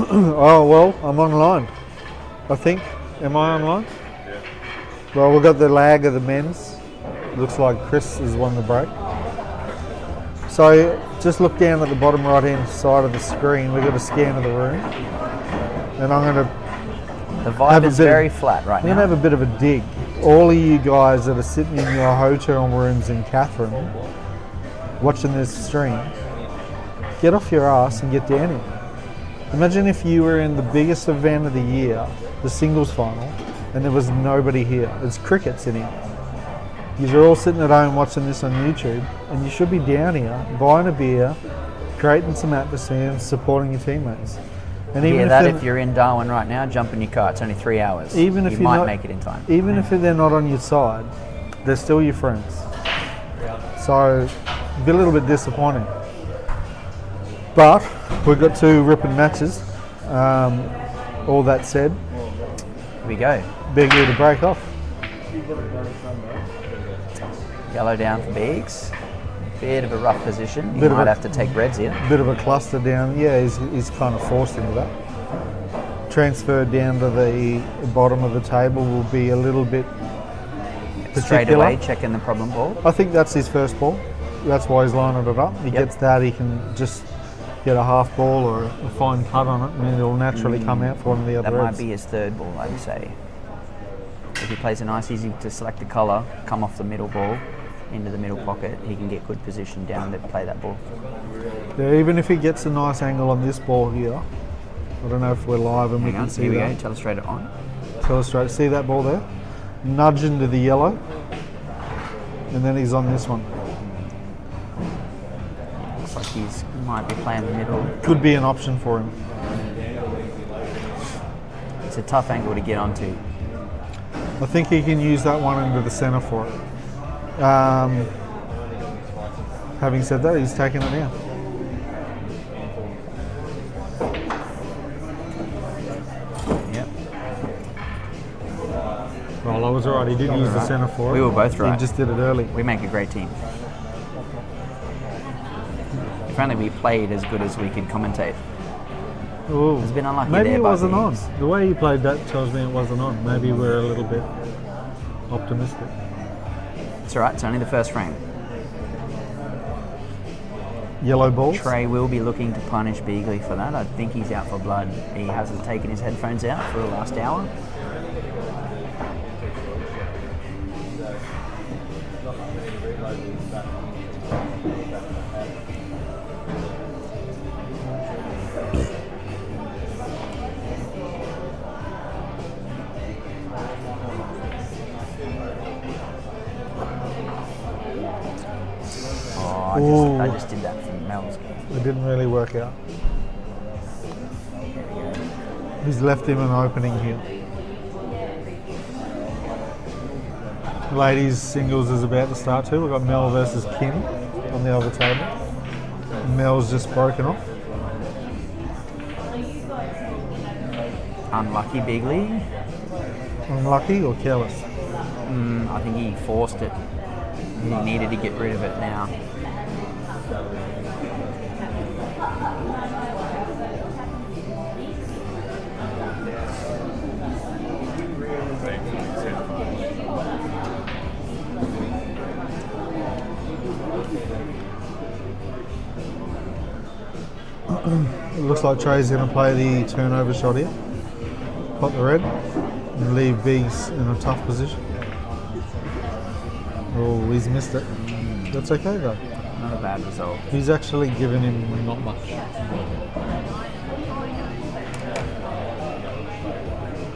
Oh, well, I'm online, I think. Am I online? Yeah. Well, we've got the lag of the men's. Looks like Chris has won the break. So just look down at the bottom right hand side of the screen. We've got a scan of the room. And I'm going to... The vibe is very flat right now. I'm going to have a bit of a dig. All of you guys that are sitting in your hotel rooms in Catherine watching this stream, get off your ass and get down here. Imagine if you were in the biggest event of the year, the singles final, and there was nobody here. It's crickets in here. You're all sitting at home watching this on YouTube, and you should be down here buying a beer, creating some atmosphere, and supporting your teammates. And even if you're in Darwin right now, jump in your car. It's only 3 hours. Even if you might make it in time. Even if they're not on your side, they're still your friends. So, be a little bit disappointing. But we've got 2 ripping matches. All that said, here we go. Beagley to break off. Yellow down for Beags. Bit of a rough position. He might have to take reds here. Bit of a cluster down. Yeah, he's kind of forced into that. Transfer down to the bottom of the table will be a little bit particular. Straight away, checking the problem ball. I think that's his first ball. That's why he's lining it up. He gets that, he can just get a half ball or a fine cut on it, and it'll naturally come out for one of the other That might reds. be his third ball, I would say. If he plays a nice, easy to select the colour, come off the middle ball, into the middle pocket, he can get good position down to play that ball. Yeah, even if he gets a nice angle on this ball here, I don't know if we're live and we can see that. Here we go, Telestrator on. Telestrator, see that ball there? Nudge into the yellow, and then he's on this one. Looks like he might be playing the middle. Could be an option for him. It's a tough angle to get onto. I think he can use that one into the centre for it. Having said that, he's taking it down. Yep. Well, I was right. He didn't use the centre for it. We were both right. He just did it early. We make a great team. If only we played as good as we could commentate. Ooh. It's been unlucky Maybe there, it wasn't on. Beags. The way he played that tells me it wasn't on. Maybe we're a little bit optimistic. It's alright, it's only the first frame. Yellow balls. Trai will be looking to punish Beagley for that. I think he's out for blood. He hasn't taken his headphones out for the last hour. I just did that from Mel's game. It didn't really work out. He's left him an opening here. Ladies singles is about to start too. We've got Mel versus Kim on the other table. Mel's just broken off. Unlucky Beagley. Unlucky or careless? I think he forced it. He needed to get rid of it now. It looks like Trai's going to play the turnover shot here. Pot the red and leave Beags in a tough position. Oh, he's missed it. That's okay though. Not a bad result. He's actually given him not much.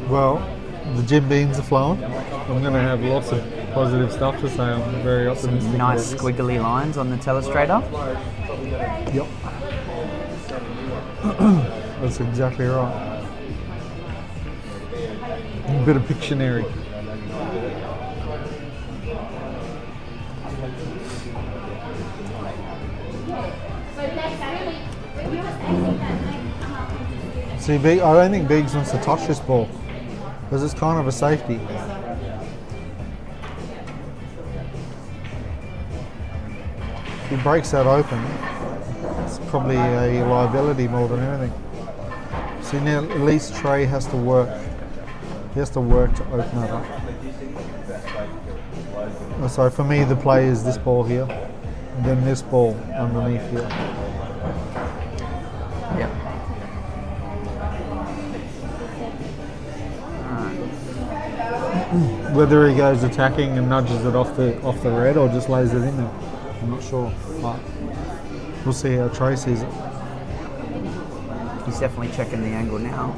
Well, the Jim Beans are flowing. I'm going to have lots of positive stuff to say. I'm very optimistic. Some nice squiggly lines on the Telestrator. Yep. That's exactly right. A bit of Pictionary. See, I don't think Beags wants to touch this ball because it's kind of a safety. If he breaks that open, it's probably a liability more than anything. See now, at least Trai has to work. He has to work to open it up. Oh, so for me, the play is this ball here, and then this ball underneath here. Yep. Whether he goes attacking and nudges it off the red, or just lays it in there, I'm not sure. But we'll see how Trai sees it. He's definitely checking the angle now.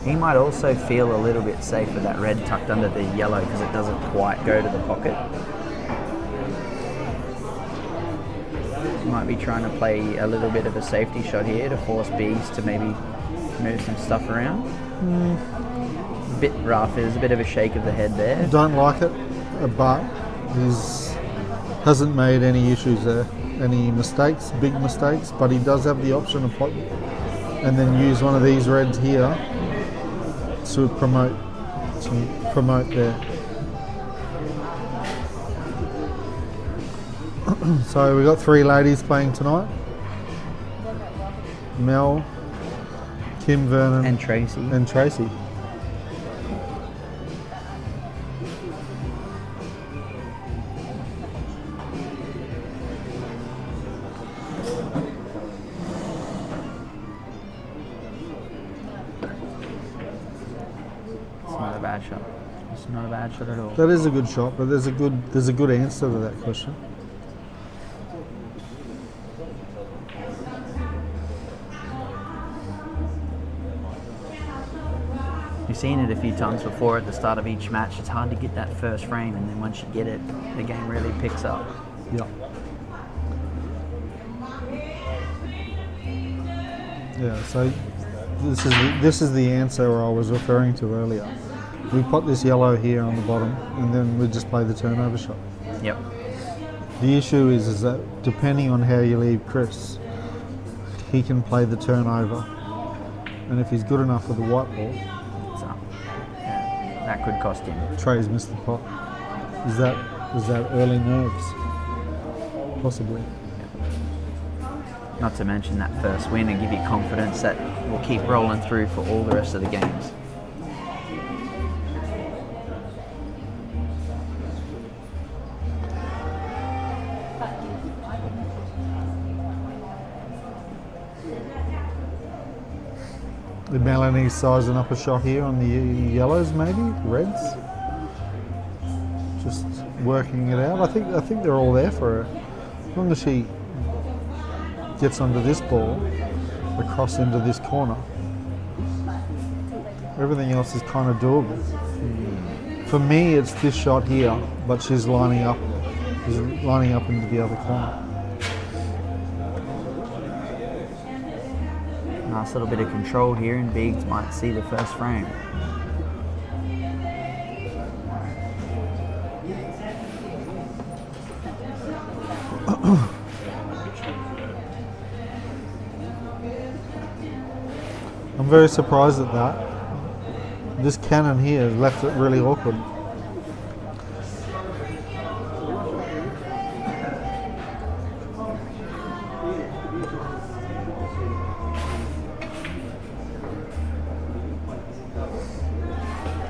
He might also feel a little bit safe with that red tucked under the yellow because it doesn't quite go to the pocket. He might be trying to play a little bit of a safety shot here to force Bees to maybe move some stuff around. A bit rough, there's a bit of a shake of the head there. Don't like it, but he's hasn't made any issues there, any mistakes, big mistakes, but he does have the option of pop and then use one of these reds here to promote there. So we got 3 ladies playing tonight. Mel, Kim, Vernon, And Tracy. and Tracy. It's not a bad shot. It's not a bad shot at all. That is a good shot, but there's a good answer to that question. You've seen it a few times before at the start of each match. It's hard to get that first frame, and then once you get it, the game really picks up. Yeah. Yeah, so this is the answer I was referring to earlier. We put this yellow here on the bottom, and then we just play the turnover shot. Yep. The issue is that depending on how you leave Chris, he can play the turnover, and if he's good enough with the white ball, So, yeah, that could cost him. Trai's missed the pot. Is that early nerves? Possibly. Not to mention that first win and give you confidence that will keep rolling through for all the rest of the games. The Melanie sizing up a shot here on the yellows, maybe reds. Just working it out. I think they're all there for her. As long as she gets onto this ball, across into this corner, everything else is kind of doable. For me, it's this shot here, but she's lining up into the other corner. Nice little bit of control here, and Biggs might see the first frame. I'm very surprised at that. This cannon here left it really awkward.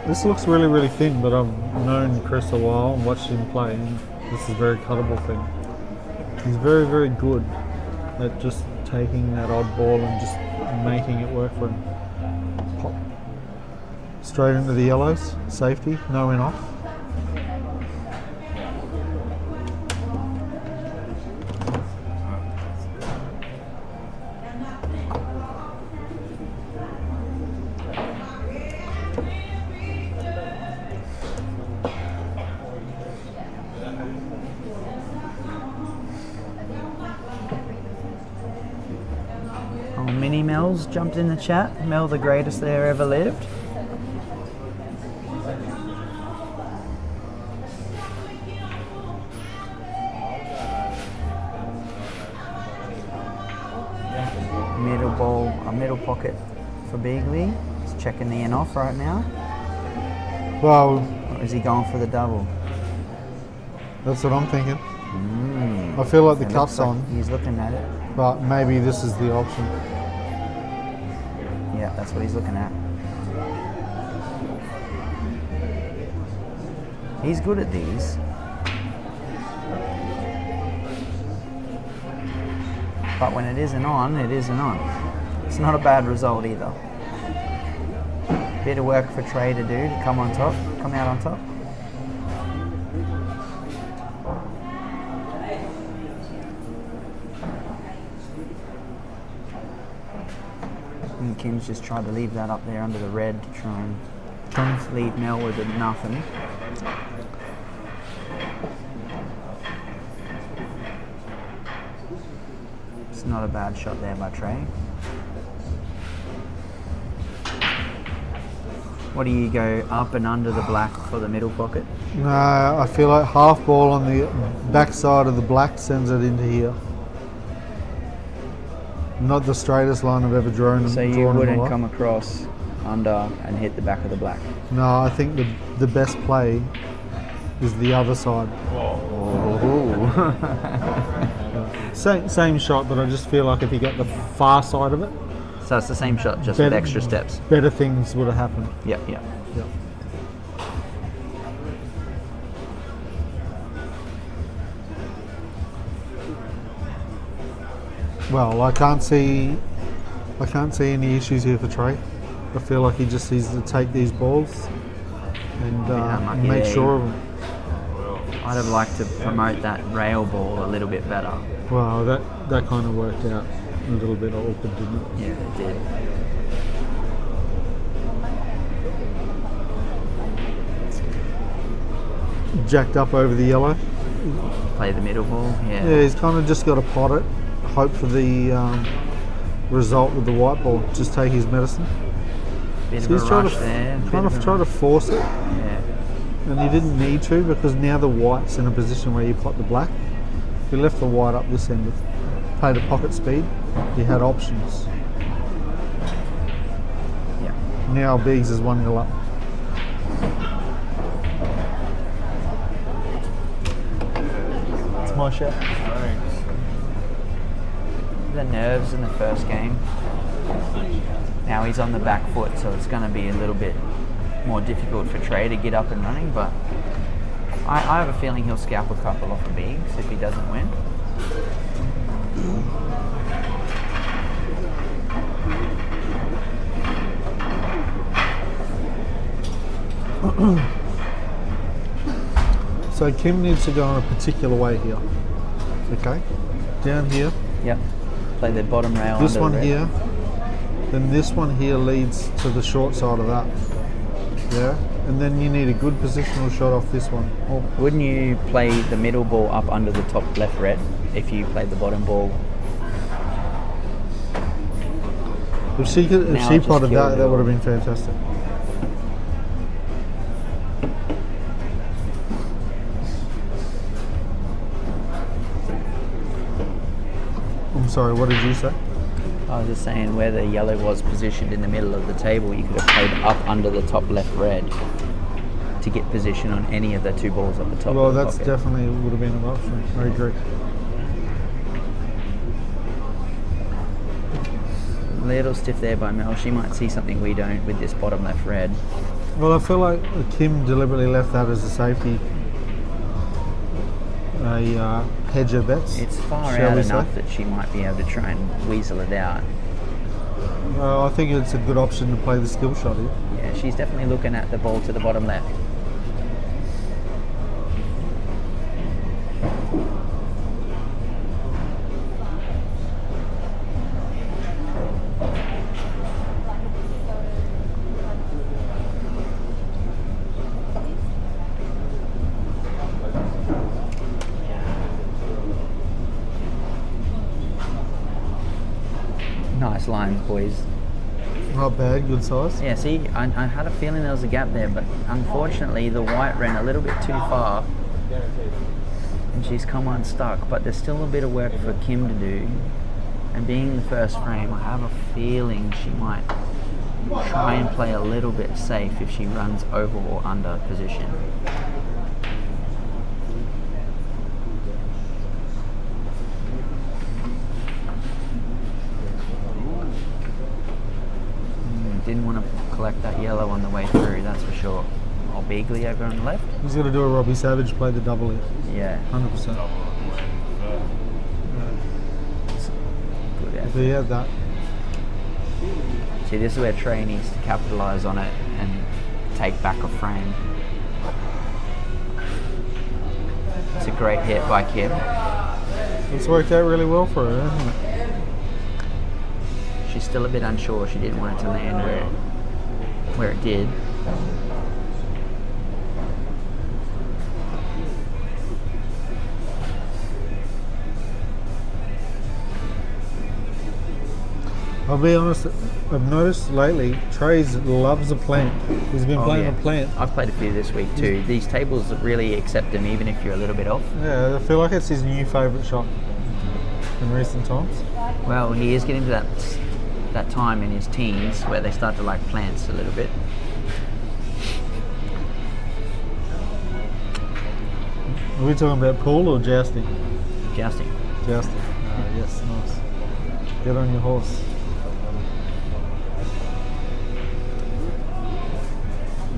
This looks really, really thin, but I've known Chris a while and watched him play, and this is a very cuttable thing. He's very, very good at just taking that odd ball and just making it work for him. Pop. Straight into the yellows, safety, no in off. Mini Mel's jumped in the chat. Mel, the greatest there ever lived. Middle ball, a middle pocket for Beagley. He's checking the in off right now. Well, Or is he going for the double? that's what I'm thinking. I feel like the It cut's looks like on. He's looking at it. But maybe this is the option. Yeah, that's what he's looking at. He's good at these. But when it isn't on, it isn't on. It's not a bad result either. Bit of work for Trai to do to come out on top. And Kim's just tried to leave that up there under the red to try and leave Mel with a nothing. It's not a bad shot there by Trai. What do you go up and under the black for the middle pocket? No, I feel like half ball on the back side of the black sends it into here. Not the straightest line I've ever drawn. So you wouldn't come across under and hit the back of the black? No, I think the best play is the other side. Same shot, but I just feel like if you get the far side of it, so it's the same shot, just with extra steps. Better things would have happened. Yep. Well, I can't see any issues here for Trai. I feel like he just needs to take these balls and make sure of them. I'd have liked to promote that rail ball a little bit better. Well, that kind of worked out a little bit awkward, didn't it? Yeah, it did. Jacked up over the yellow. Play the middle ball, yeah. Yeah, he's kind of just got to pot it, hope for the result with the white ball. Just take his medicine. Bit So of a rush there. Kind of try to force it, Yeah. and you didn't need to because now the white's in a position where you pot the black. If you left the white up this end, played at pocket speed, you had options. Yeah. Now Beags is 1-0 up. It's my shot. The nerves in the first game. Now he's on the back foot, so it's going to be a little bit more difficult for Trai to get up and running, but I have a feeling he'll scalp a couple off the Beags if he doesn't win. So Kim needs to go in a particular way here. Okay, down here. Yep. Play the bottom rail. This under one the red. here. Then this one here leads to the short side of that. Yeah, and then you need a good positional shot off this one. Well, wouldn't you play the middle ball up under the top left red if you played the bottom ball? If she potted that, that would have been fantastic. I'm sorry, what did you say? I was just saying where the yellow was positioned in the middle of the table, you could have played up under the top left red to get position on any of the two balls at the top. Well, of the that's pocket. definitely would have been an option. I agree. A little stiff there by Mel. She might see something we don't with this bottom left red. Well, I feel like Kim deliberately left that as a safety. A hedge her bets. It's far shall out we enough say? that she might be able to try and weasel it out. I think it's a good option to play the skill shot here. Yeah, she's definitely looking at the ball to the bottom left. Nice lines, boys. Not bad, good size. Yeah, see, I had a feeling there was a gap there, but unfortunately the white ran a little bit too far and she's come unstuck, but there's still a bit of work for Kim to do, and being the first frame, I have a feeling she might try and play a little bit safe if she runs over or under position. collect that yellow on the way through, that's for sure. Old Beagley over on the left. He's got to do a Robbie Savage, play the double hit. Yeah. 100%. Good If effort. he had that. See, this is where Trai needs to capitalise on it and take back a frame. It's a great hit by Kim. It's worked out really well for her, hasn't it? She's still a bit unsure. She didn't want it to land where it did. I'll be honest, I've noticed lately, Trey's loves a plant. He's been playing a plant. I've played a few this week too. These tables really accept them even if you're a little bit off. Yeah, I feel like it's his new favourite shot in recent times. Well, he is getting to that time in his teens where they start to like plants a little bit. Are we talking about pool or jousting? Jousting. Jousting. Yes, nice. Get on your horse.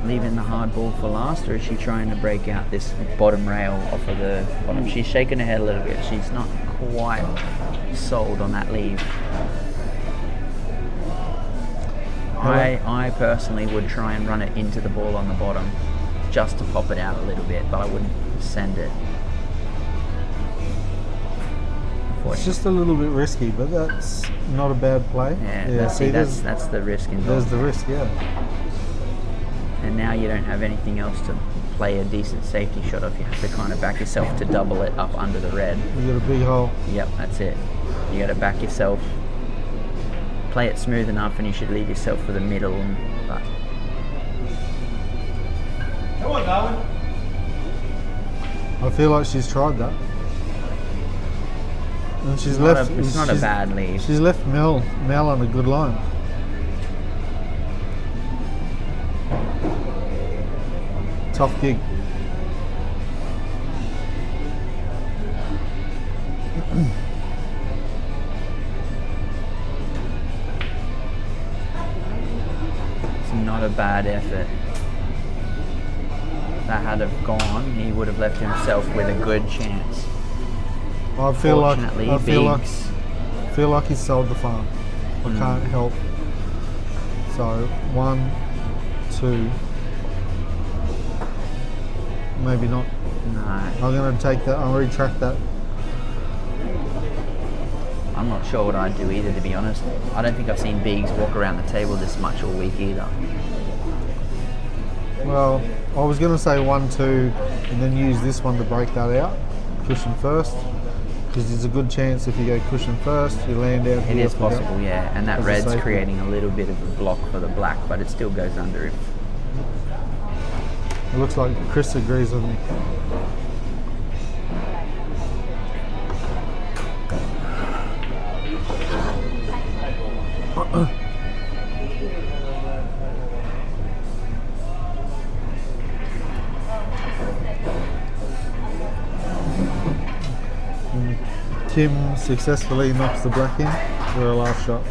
Leaving the hard ball for last, or is she trying to break out this bottom rail off of the bottom? She's shaking her head a little bit. She's not quite sold on that leave. I personally would try and run it into the ball on the bottom just to pop it out a little bit, but I wouldn't send it. It's just a little bit risky, but that's not a bad play. Yeah, that's the risk involved. There's the risk, yeah. And now you don't have anything else to play a decent safety shot off. You have to kind of back yourself to double it up under the red. You got a big hole. Yep, that's it. You got to back yourself, play it smooth enough, and you should leave yourself for the middle. But Come on, Darwin. I feel like she's tried that. And she's it's not a bad leave. She's left Mel on a good line. Tough gig. It's not a bad effort. If that had have gone, he would have left himself with a good chance. I feel like he's sold the farm. I can't help. So 1, 2. Maybe not. No. I'm going to take that. I'll retract that. I'm not sure what I'd do either, to be honest. I don't think I've seen Biggs walk around the table this much all week either. Well, I was going to say 1, 2, and then use this one to break that out. Cushion first. Because there's a good chance if you go cushion first, you land out here. It is possible, yeah. And that red's safety. creating a little bit of a block for the black, but it still goes under if... It looks like Chris agrees with me. Kim successfully knocks the black in for her last shot.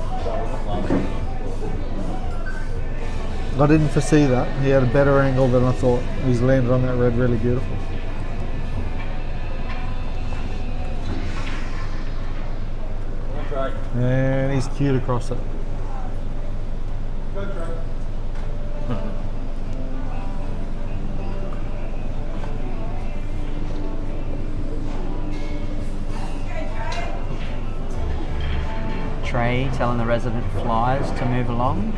I didn't foresee that. He had a better angle than I thought. He's landed on that red really beautiful. And he's cued across it. Trai telling the resident flies to move along.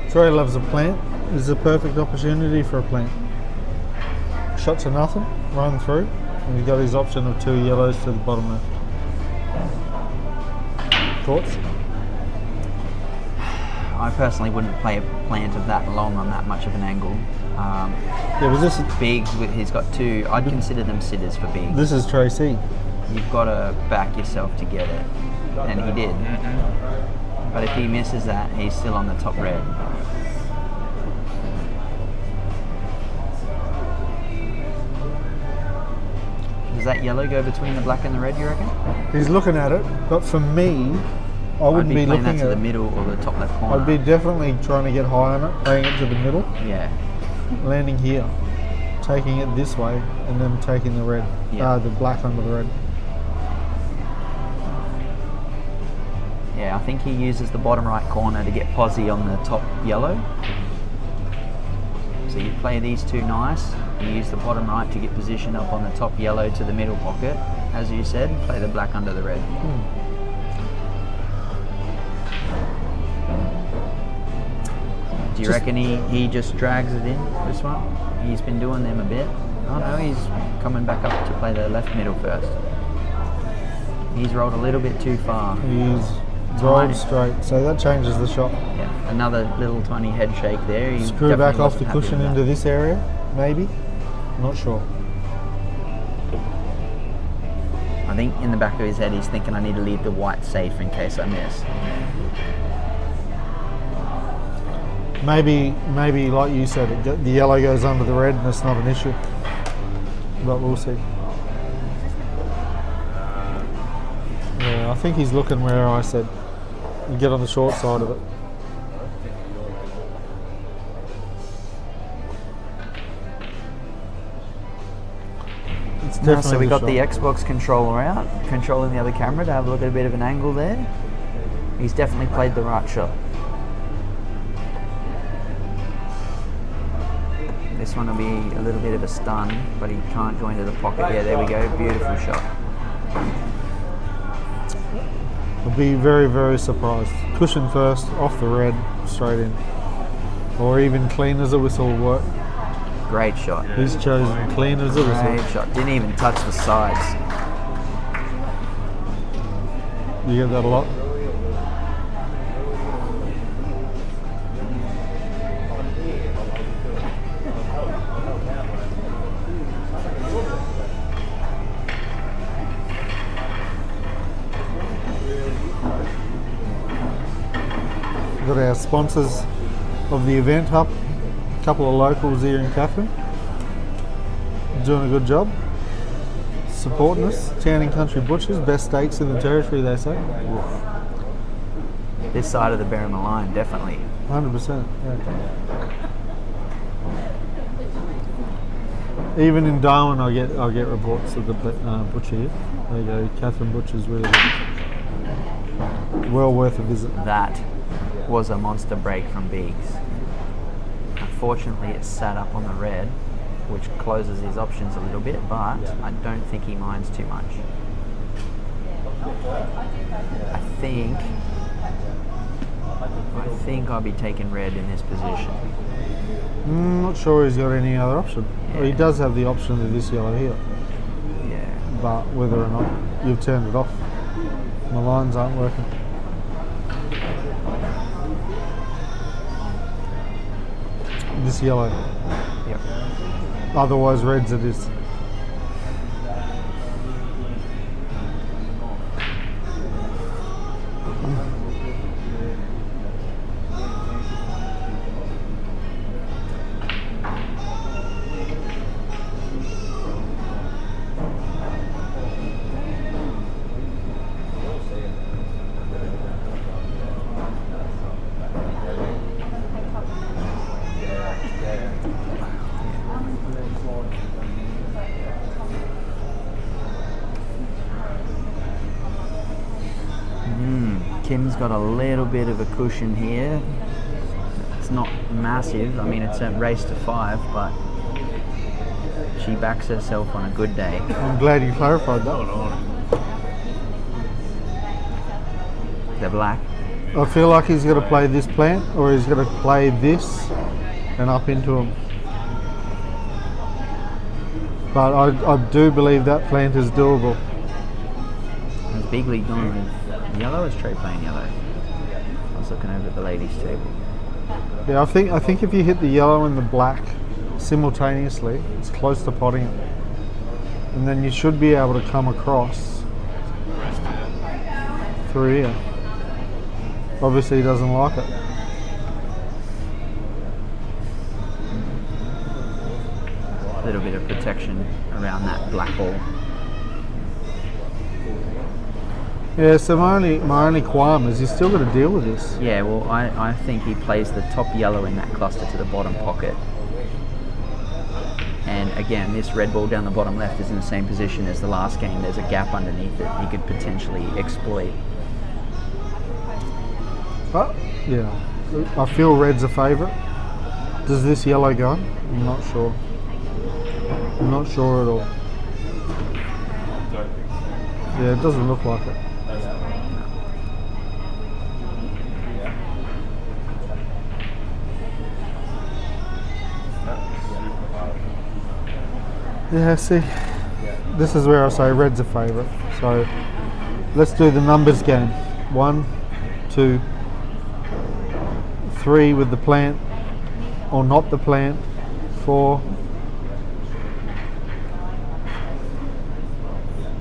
Trai loves a plant. This is a perfect opportunity for a plant. Shot to nothing, run through, and he's got his option of 2 yellows to the bottom left. Thoughts? I personally wouldn't play a plant of that long on that much of an angle. Yeah, but this is Biggs, he's got 2, I'd consider them sitters for Biggs. this is Trai C. You've got to back yourself to get it, and he did. But if he misses that, he's still on the top red. Does that yellow go between the black and the red, you reckon? He's looking at it, but for me, I I'd wouldn't be be playing looking that to at the it. middle or the top left corner. I'd be definitely trying to get high on it, playing it to the middle, Yeah. landing here, taking it this way, and then taking the red, Yeah. the black under the red. Yeah, I think he uses the bottom right corner to get posi on the top yellow. So you play these two nice, you use the bottom right to get position up on the top yellow to the middle pocket. As you said, play the black under the red. Do you reckon he just drags it in, this one? He's been doing them a bit. Oh no, he's coming back up to play the left middle first. He's rolled a little bit too far. He's rolled straight, so that changes the shot. Yeah, another little tiny head shake there. He Screw back definitely off the wasn't happy cushion with into that. this area, maybe? Not sure. I think in the back of his head he's thinking I need to leave the white safe in case I miss. Maybe like you said, the yellow goes under the red and it's not an issue. But we'll see. Yeah, I think he's looking where I said, you get on the short side of it. It's definitely So we got shot. the Xbox controller out, controlling the other camera to have a look at a bit of an angle there. He's definitely played the right shot. This one will be a little bit of a stun, but he can't go into the pocket. Yeah, there we go. Beautiful shot. I'll be very, very surprised. Cushion first, off the red, straight in. Or even clean as a whistle will work. Great shot. He's chosen clean as a whistle. Great shot. Didn't even touch the sides. You get that a lot? Got our sponsors of the event up, a couple of locals here in Catherine, doing a good job, supporting us. Town and Country Butchers, best steaks in the territory, they say. This side of the Berrima line, definitely. 100%. Yeah. Even in Darwin, I get reports of the butcher here. There you go, Catherine Butcher's really good. Well worth a visit. That was a monster break from Beags. Unfortunately, it sat up on the red, which closes his options a little bit, but I don't think he minds too much. I think I'll be taking red in this position. Not sure he's got any other option. Well, he Yeah. does have the option of this yellow here, Yeah. but whether or not you've turned it off, my lines aren't working. This yellow. Yep. Otherwise, reds it is. Kim's got a little bit of a cushion here. It's not massive. I mean, it's a race to 5, but she backs herself on a good day. I'm glad you clarified that. The black. I feel like he's going to play this plant, or he's going to play this and up into him. But I do believe that plant is doable. Is Beagley going with yellow or is Trai playing yellow? I was looking over at the ladies too. Yeah, I think if you hit the yellow and the black simultaneously, it's close to potting it. And then you should be able to come across through here. Obviously he doesn't like it. A little bit of protection around that black ball. Yeah, so my only qualm is he's still got to deal with this. Yeah, well, I think he plays the top yellow in that cluster to the bottom pocket. And again, this red ball down the bottom left is in the same position as the last game. There's a gap underneath it he could potentially exploit. But, yeah, I feel red's a favourite. Does this yellow go? I'm not sure. I'm not sure at all. Yeah, it doesn't look like it. Yeah, see, this is where I say red's a favourite. So let's do the numbers game. 1, 2, 3 with the plant, or not the plant. 4,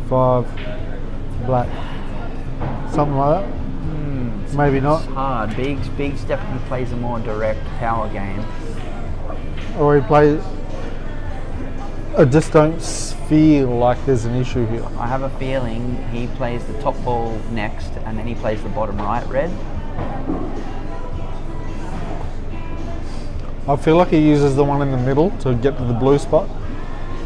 5, black. Something like that. Maybe not. It's hard. Beags definitely plays a more direct power game. Or he plays. I just don't feel like there's an issue here. I have a feeling he plays the top ball next, and then he plays the bottom right red. I feel like he uses the one in the middle to get to the blue spot.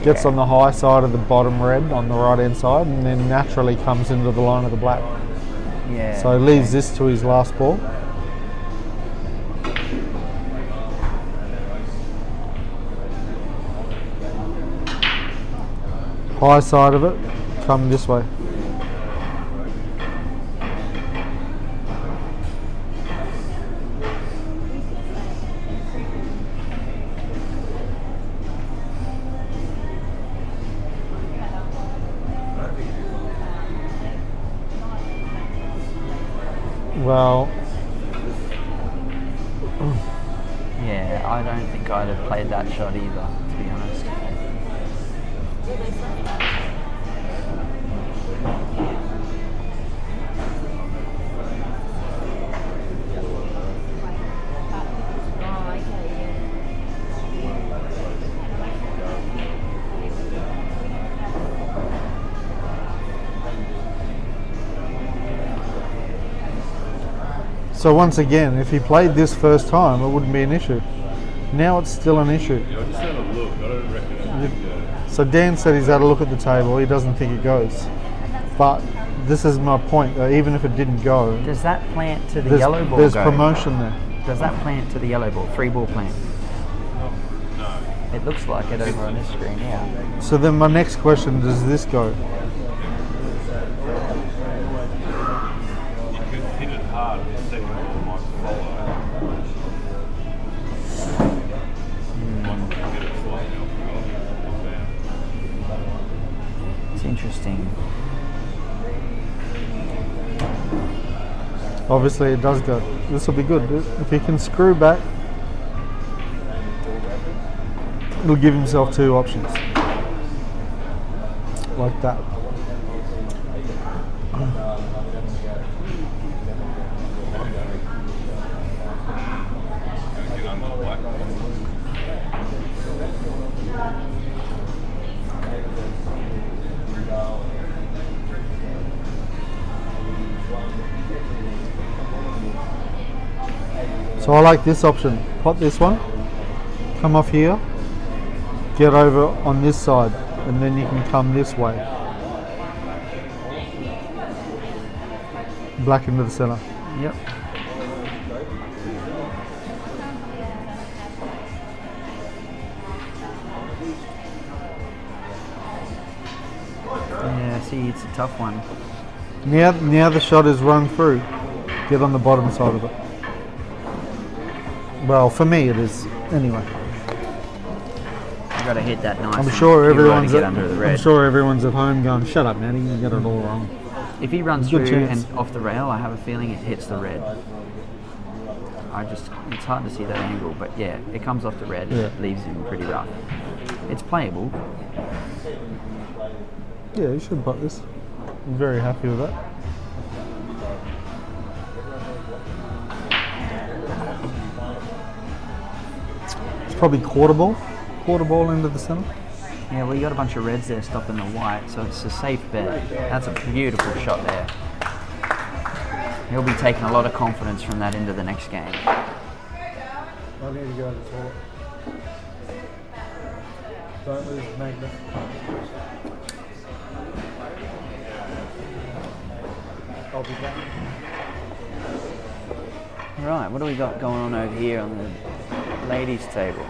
Gets on the high side of the bottom red on the right hand side, and then naturally comes into the line of the black. Yeah. So he leaves this to his last ball. High side of it, come this way. Well, yeah, I don't think I'd have played that shot either, to be honest. so once again, if he played this first time, it wouldn't be an issue. Now it's still an issue. Yeah, I just had a look. I don't reckon So Dan said he's had a look at the table. He doesn't think it goes. But this is my point. Even if it didn't go, Does that plant to the there's, yellow ball there's go? promotion there. Does that plant to the yellow ball? 3-ball plant? No. It looks like it over on this screen, yeah. So then my next question, does this go? You could hit it hard and the second ball might follow. Might get it slightly off down. It's interesting. Obviously it does go. This will be good. If he can screw back, he'll give himself 2 options. Like that. Get under the black. So I like this option. Pot this one, come off here, get over on this side, and then you can come this way. Black into the center. Yep. Yeah, see, it's a tough one. Now the shot is run through. Get on the bottom side of it. Well, for me it is. Anyway, You got to hit that nice. I'm sure everyone's get under the red. I'm sure everyone's at home going, "Shut up, Manny, you got it all wrong." If he runs Good through chance. and off the rail, I have a feeling it hits the red. It's hard to see that angle, but yeah, it comes off the red and Yeah. it leaves him pretty rough. It's playable. Yeah, you should pot this. I'm very happy with that. It's probably quarter ball into the center. Yeah, well, you got a bunch of reds there stopping the white, so it's a safe bet. That's a beautiful shot there. He'll be taking a lot of confidence from that into the next game. I need to go to the toilet. Don't lose magnet. I'll be back. Right, what do we got going on over here on the ladies' table?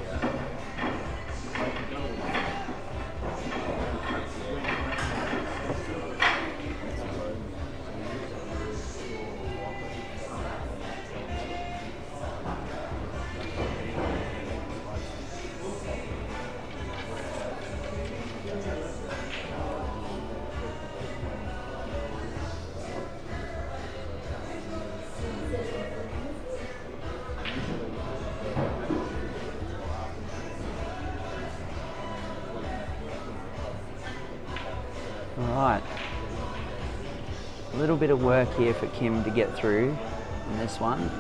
Alright, a little bit of work here for Kim to get through on this one.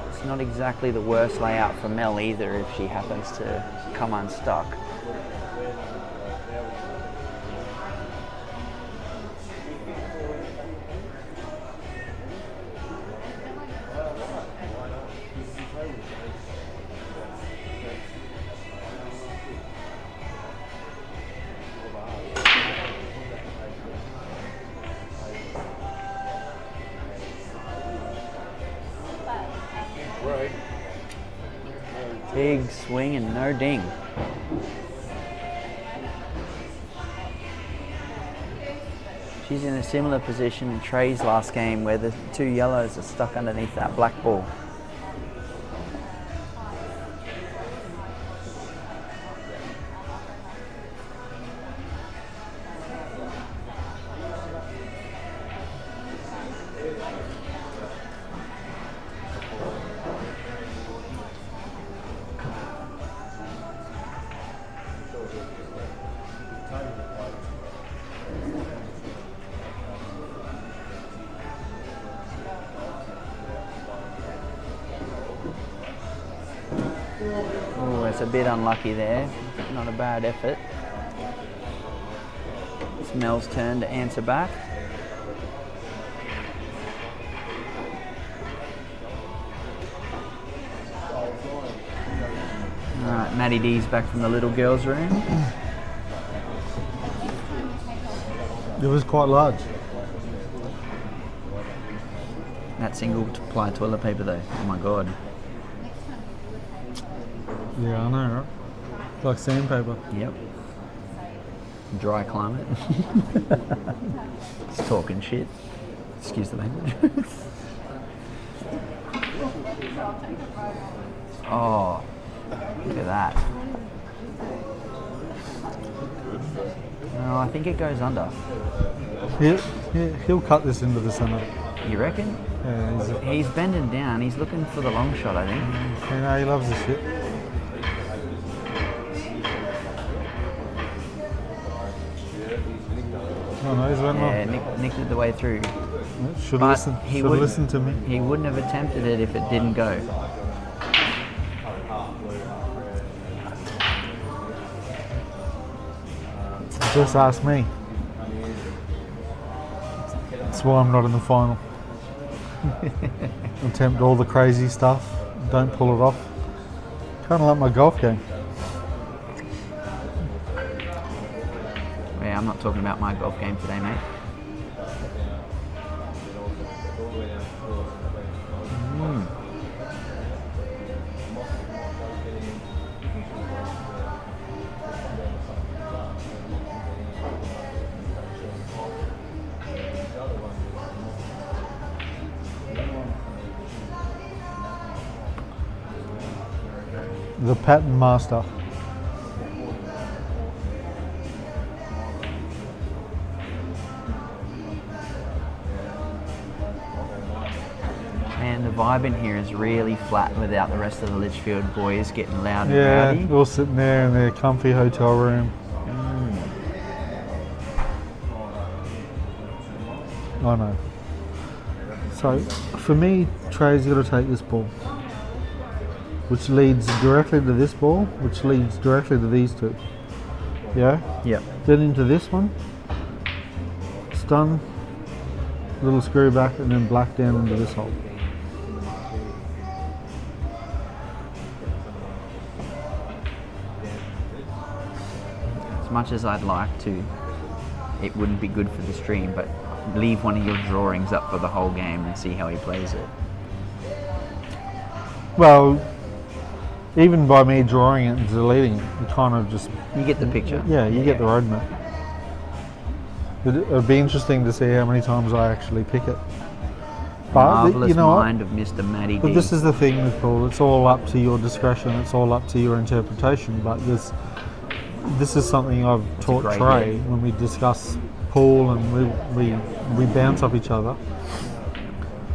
It's not exactly the worst layout for Mel either if she happens to come unstuck. Big swing and no ding. She's in a similar position in Trai's last game where the two yellows are stuck underneath that black ball. Oh, it's a bit unlucky there. Not a bad effort. It's Mel's turn to answer back. Alright, Maddie D's back from the little girls' room. It was quite large. That single ply toilet paper though, oh my god. Yeah, I know, right? It's like sandpaper. Yep. Dry climate. It's talking shit. Excuse the language. Oh, look at that. No, I think it goes under. He'll cut this into the centre. You reckon? Yeah, He's bending down. He's looking for the long shot, I think. you know, he loves the shit. Oh no, he's went Yeah, off. nicked it the way through. Should But listen. he Should wouldn't- listen to me. He wouldn't have attempted it if it didn't go. Just ask me. That's why I'm not in the final. Attempt all the crazy stuff. Don't pull it off. Kind of like my golf game. Yeah, I'm not talking about my golf game today, mate. The pattern master. Man, the vibe in here is really flat without the rest of the Litchfield boys getting loud and Yeah, rowdy. all sitting there in their comfy hotel room. I know. So, for me, Trai's got to take this ball, which leads directly to this ball, which leads directly to these two. Yeah? Yep. Then into this one. Stun. little screw back, and then black down into this hole. As much as I'd like to, it wouldn't be good for the stream, but leave one of your drawings up for the whole game and see how he plays it. Well, even by me drawing it and deleting it, you kind of just... You get the picture. Yeah, you get the roadmap. It'd be interesting to see how many times I actually pick it. But Marvellous you know mind what? of Mr. Matty D. But this is the thing with Paul, it's all up to your discretion, it's all up to your interpretation, but this is something I've taught great Trai idea. when we discuss pool and we bounce off each other.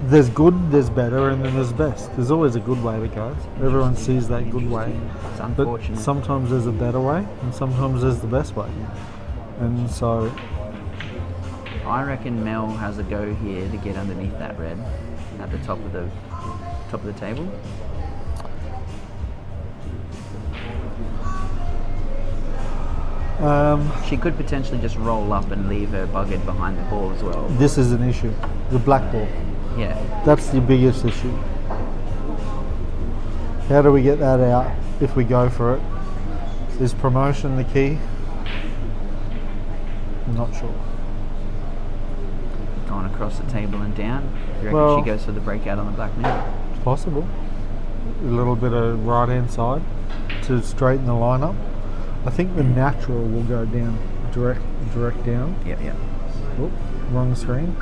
There's good, there's better, and then there's best. There's always a good way to go. Everyone sees that good way. It's But unfortunate. sometimes there's a better way, and sometimes there's the best way. And so, I reckon Mel has a go here to get underneath that red at the top of the table. She could potentially just roll up and leave her buggered behind the ball as well. this is an issue. The black ball. Yeah. That's the biggest issue. How do we get that out if we go for it? Is promotion the key? I'm not sure. Going across the table and down. You reckon Well- she goes for the breakout on the black now? It's possible. A little bit of right hand side to straighten the lineup. I think the natural will go down, direct down. Yep, yep. Oh, wrong screen.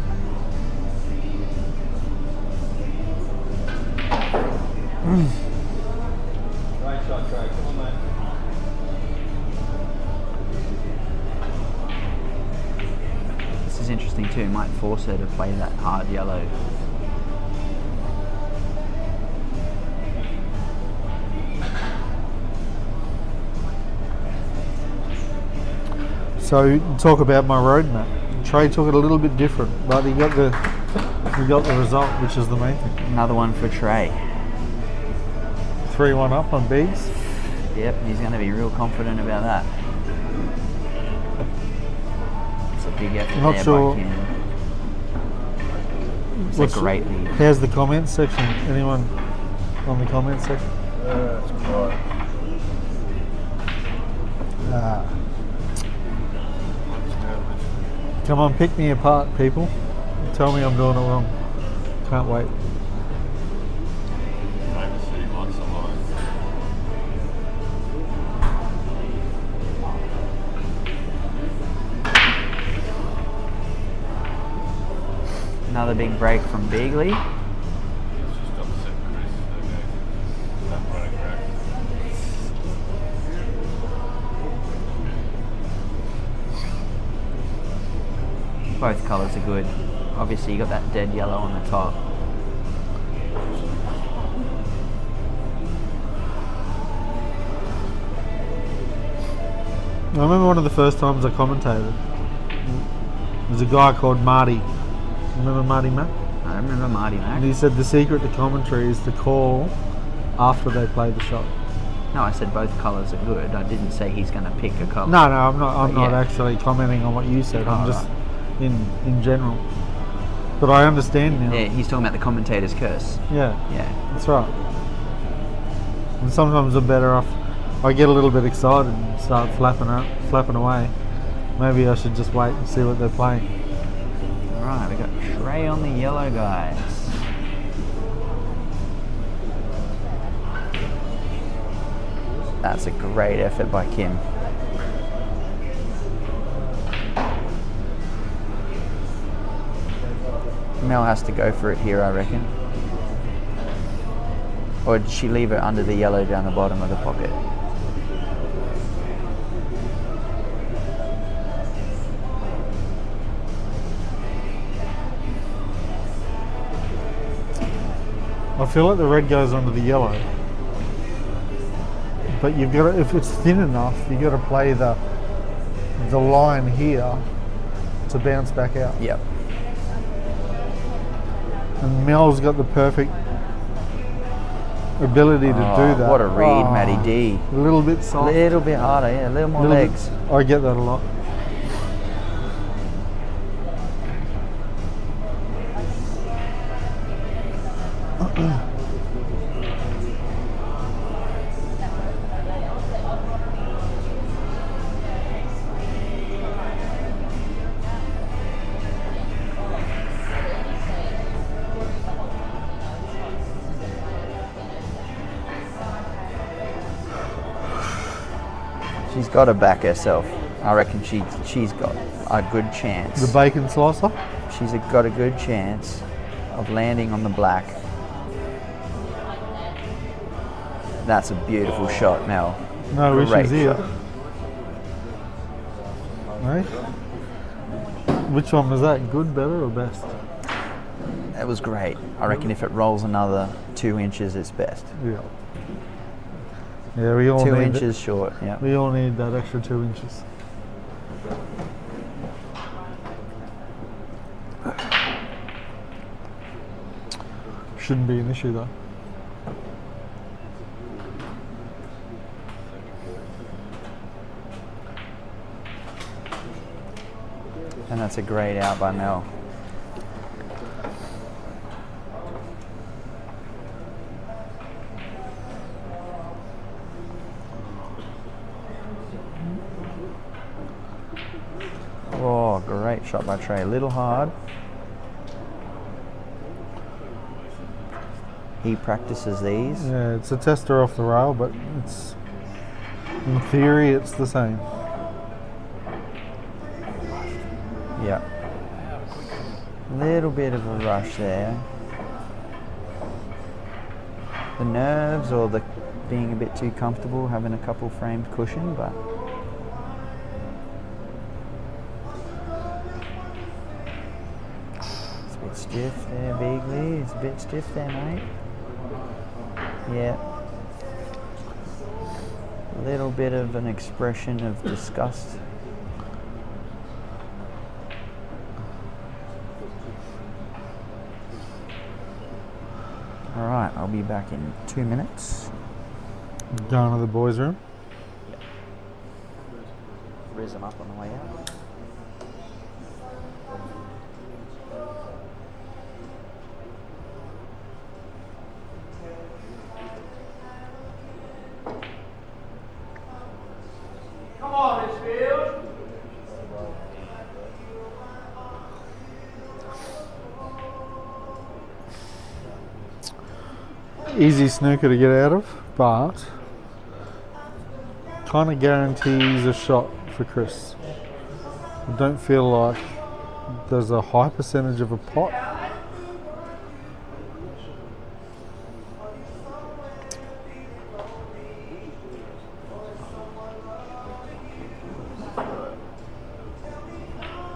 Great shot, Trai. Come on, mate. This is interesting too. It might force her to play that hard yellow. So talk about my roadmap. Trai took it a little bit different, but he got the result, which is the main thing. Another one for Trai. 3-1 up on Beags. Yep, he's going to be real confident about that. It's a big effort Not there sure. by Kim. It's a What's- great lead. How's the comments section? Anyone on the comments section? That's quiet. Ah. Come on, pick me apart, people. Tell me I'm doing it wrong. Can't wait. Maybe City likes a lot. Another big break from Beagley. It's just upset Chris. Okay. That running crack. Both colours are good. Obviously you got that dead yellow on the top. I remember one of the first times I commentated. There's a guy called Marty. Remember Marty Mac? I remember Marty And Mac. he said the secret to commentary is to call after they play the shot. No, I said both colours are good. I didn't say he's going to pick a colour. No, I'm not. I'm not Yeah. actually commenting on what you said. I'm Oh, just in general. But I understand now. Yeah, he's talking about the commentator's curse. Yeah, Yeah. that's right. And sometimes I'm better off. I get a little bit excited and start flapping away. Maybe I should just wait and see what they're playing. Alright, we got Trai on the yellow, guys. That's a great effort by Kim. Mel has to go for it here, I reckon. Or did she leave it under the yellow down the bottom of the pocket? I feel like the red goes under the yellow. But you've got to, if it's thin enough, you've got to play the line here to bounce back out. Yep. And Mel's got the perfect ability to do that. What a read, Matty D. A little bit A soft. little bit harder, yeah, a little more little bit- legs. I get that a lot. She's got to back herself. I reckon she's got a good chance. The bacon slicer? She's got a good chance of landing on the black. That's a beautiful shot, Mel. No Great issues here. shot. Right? Which one was that? Good, better, or best? That was great. I reckon if it rolls another 2 inches, it's best. Yeah. Yeah, we all 2 need inches short, yeah. We all need that extra 2 inches. Shouldn't be an issue though. And that's a great out by Mel. Oh, great shot by Trai. A little hard. He practices these. Yeah, it's a tester off the rail, but it's in theory it's the same. Yeah. Little bit of a rush there. The nerves or the being a bit too comfortable having a couple framed cushion, but it's a bit stiff there, Beagley. It's a bit stiff there, mate. Yeah. A little bit of an expression of disgust. All right, I'll be back in 2 minutes. Going to the boys' room. Riz them up on the way out. Come on, Litchfield. Easy snooker to get out of, but kind of guarantees a shot for Chris. I don't feel like there's a high percentage of a pot.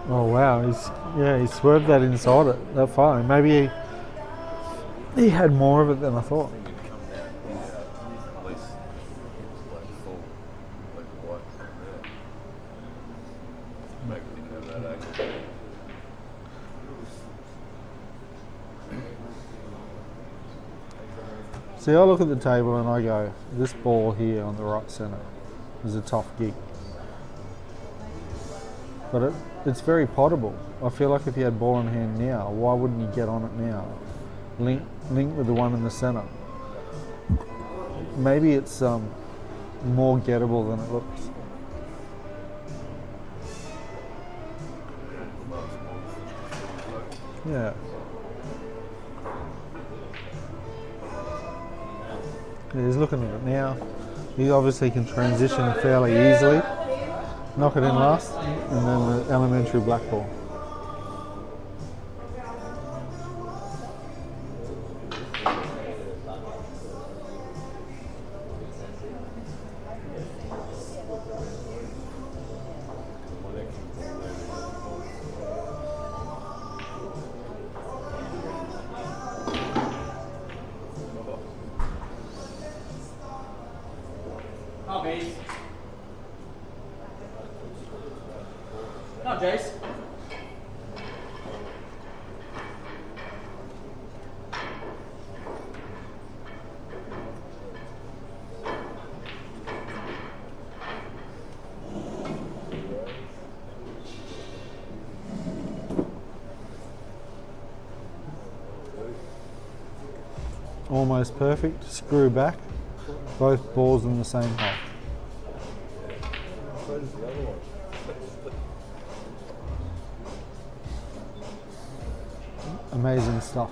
Oh wow, he swerved that inside it that far. Maybe he had more of it than I thought. You'd come down at least like full, like white there. Maybe didn't have that angle. See, I look at the table and I go, this ball here on the right centre is a tough gig. But it's very potable. I feel like if he had ball in hand now, why wouldn't he get on it now? Link with the one in the centre. Maybe it's more gettable than it looks. Yeah. He's looking at it now. He obviously can transition fairly easily. Knock it in last, and then the elementary black ball. Come on, Bees. Come on, Jace. almost perfect. Screw back. Both balls in the same hole. Amazing stuff.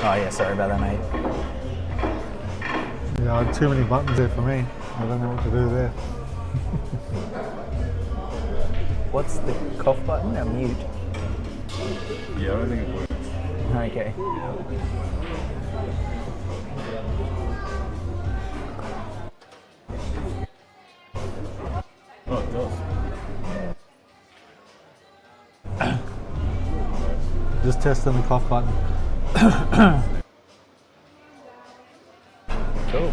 Oh yeah, sorry about that, mate. Yeah, too many buttons there for me. I don't know what to do there. What's the cough button? A mute. Yeah, I don't think it works. Okay. Oh, it does. Just testing the cough button. Cool.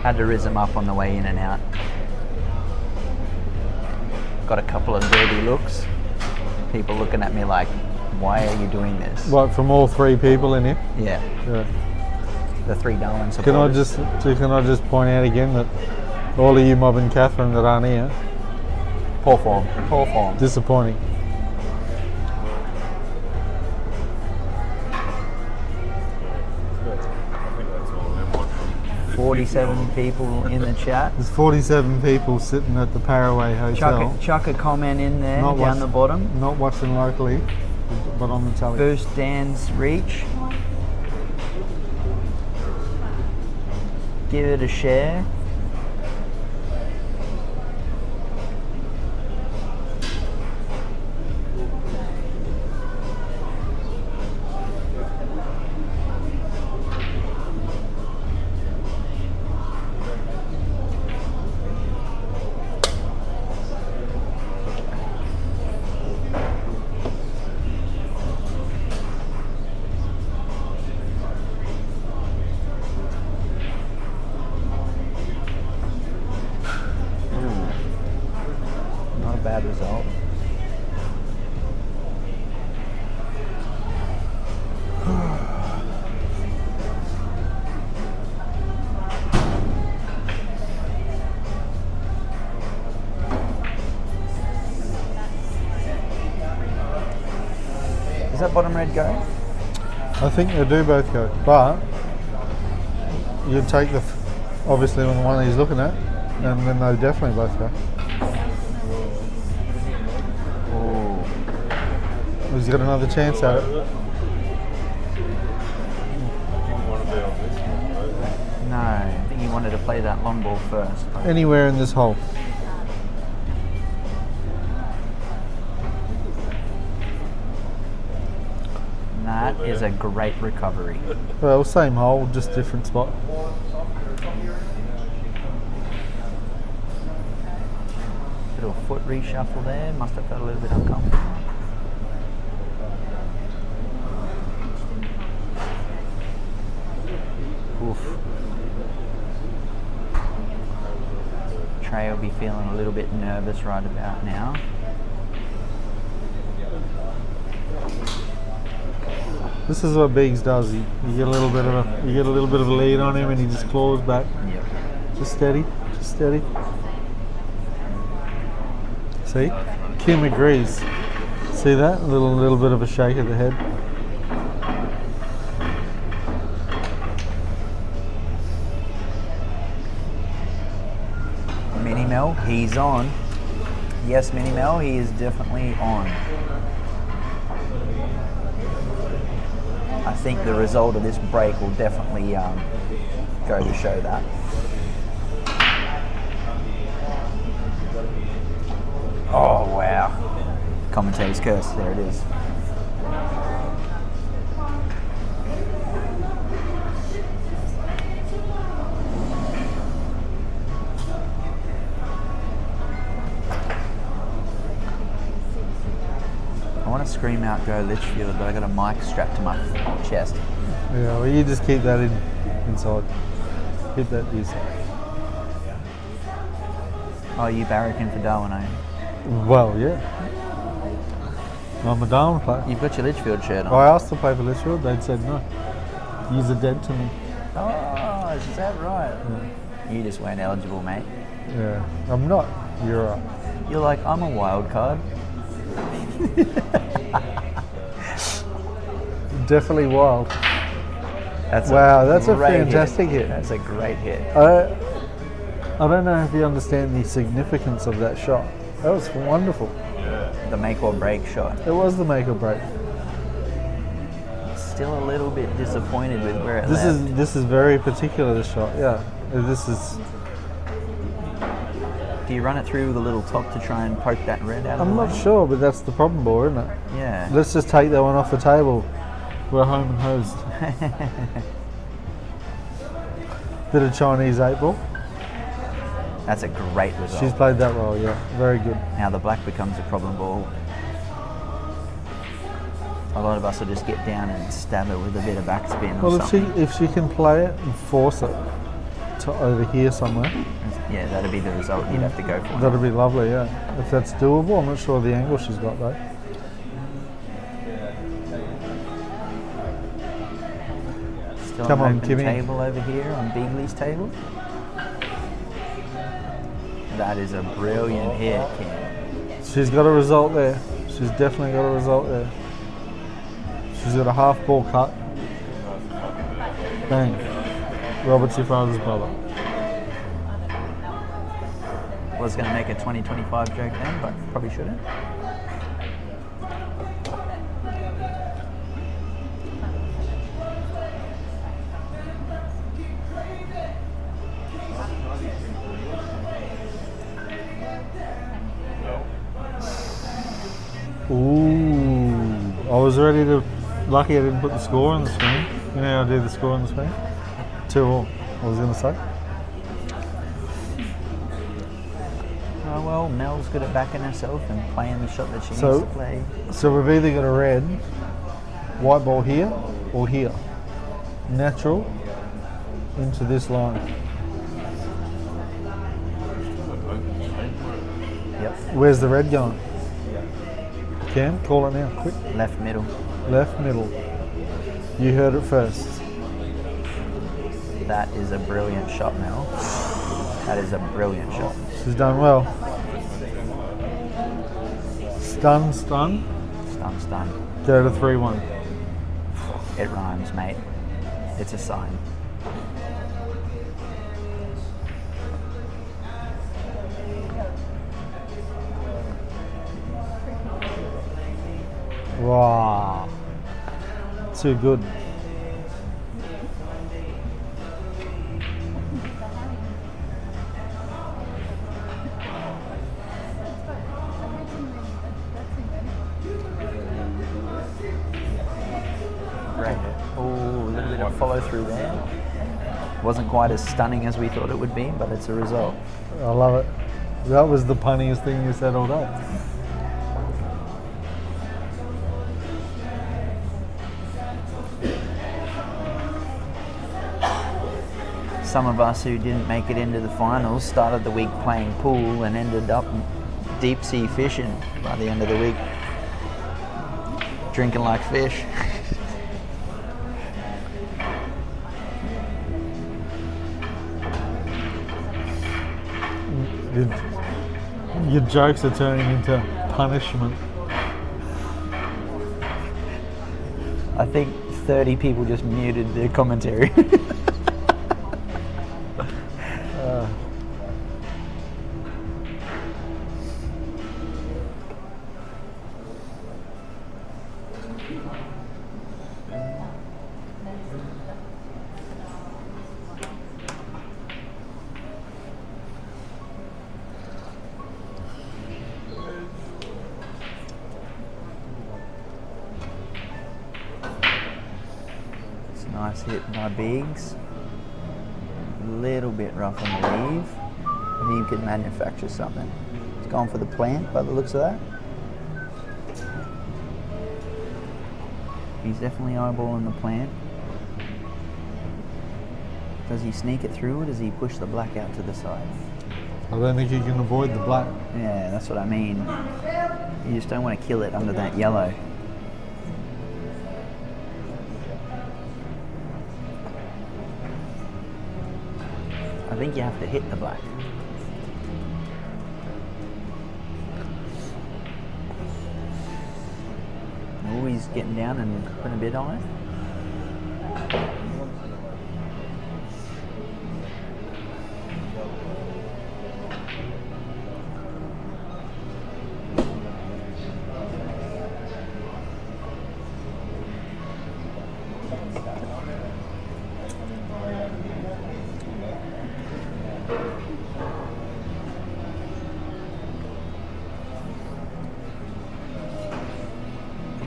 Had to rizz them up on the way in and out. Got a couple of dirty looks. People looking at me like, why are you doing this? What, from all three people in here? Yeah, Yeah. the 3 Darwin Can I supporters. just point out again that all of you mobbing Catherine that aren't here, Poor form, poor form. disappointing. I think that's all of them watching. 47 people in the chat. There's 47 people sitting at the Paraway Hotel, Chuck a comment in there Not down watch- the bottom. not watching locally, but on the telly. Boost Dan's reach. Give it a share. Not a bad result. Does that bottom red go? I think they do both go, but you'd take the obviously on the one he's looking at, and then they definitely both go. Oh, He's got another chance at it. Didn't want to be on this one, no, I think he wanted to play that long ball first. Anywhere in this hole. That is a great recovery. Well, same hole, just different spot. Little foot reshuffle there, must have felt a little bit uncomfortable. Oof. Trai will be feeling a little bit nervous right about now. This is what Beags does. You get a little bit of a lead on him, and he just claws back. Yep. Just steady, just steady. See, Kim agrees. See that? A little bit of a shake of the head. Mini Mel, he's on. Yes, Mini Mel, he is definitely on. I think the result of this break will definitely go to show that. commentator's curse. There it is. I want to scream out "Go Litchfield," but I got a mic strapped to my chest. Yeah, well, you just keep that inside. Keep that inside. Oh, you barracking for Darwin, are you? Well, yeah. I'm a Darwin player. You've got your Litchfield shirt on. I asked to play for Litchfield, they'd said no. You're dead to me. Oh, is that right? Yeah. You just weren't eligible, mate. Yeah, I'm not. You're right. You're like, I'm a wild card. Definitely wild. That's Wow, that's a great fantastic hit. That's a great hit. I don't know if you understand the significance of that shot. That was wonderful. The make or break shot. It was the make or break. Still a little bit disappointed with where it This left. is very particular, this shot. Yeah, this is. Do you run it through with a little top to try and poke that red out of I'm the not way? sure, but that's the problem, boy, isn't it? Yeah. Let's just take that one off the table. We're home and hosed. Bit of Chinese 8-ball. That's a great result. She's played that well, yeah. Very good. Now the black becomes a problem ball. A lot of us will just get down and stab it with a bit of backspin or Well, something. if she can play it and force it to over here somewhere, Yeah, that'd be the result you'd have to go for. that'd be lovely, yeah. If that's doable, I'm not sure the angle she's got though. Still Come an on, open Kimmy. table over here on Beagley's table. That is a brilliant hit, Kim. She's got a result there. She's definitely got a result there. She's got a half ball cut. Bang. Robert's your father's brother. Was going to make a 2025 joke then, but probably shouldn't. Ooh. I was ready to. Lucky I didn't put the score on the screen. You know how I do the score on the screen? 2-2, I was going to say. Oh well, Mel's good at backing herself and playing the shot that she So- needs to play. So we've either got a red, white ball here, or here. Natural into this line. Yep. Where's the red going? Cam, call it now, quick. Left middle. Left, middle. You heard it first. That is a brilliant shot, Mel. That is a brilliant shot. She's done well. Stun, stun. Stun, stun. Go to 3-1. It rhymes, mate. It's a sign. Wow. Too good. Great. Oh, a little bit of follow through there. Wasn't quite as stunning as we thought it would be, but it's a result. I love it. That was the punniest thing you said all day. Some of us who didn't make it into the finals started the week playing pool and ended up deep sea fishing by the end of the week. Drinking like fish. Your jokes are turning into punishment. I think 30 people just muted their commentary. Nice hit by Biggs. A little bit rough on the leave. He could manufacture something. He's gone for the plant by the looks of that. He's definitely eyeballing the plant. Does he sneak it through or does he push the black out to the side? I don't think you can avoid the black. Yeah, that's what I mean. You just don't want to kill it under that yellow. I think you have to hit the black. Oh, he's getting down and putting a bit on it.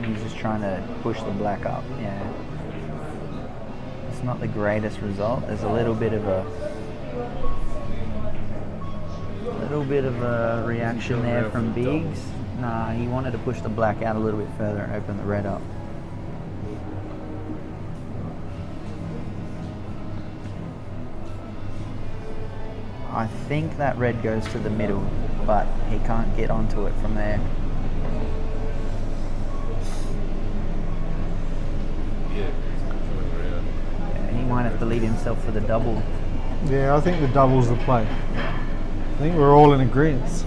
He's just trying to push the black up, yeah. It's not the greatest result. There's a little bit of a reaction there from Biggs. Nah, he wanted to push the black out a little bit further and open the red up. I think that red goes to the middle, but he can't get onto it from there. He might have to lead himself for the double. Yeah, I think the double's the play. I think we're all in agreement.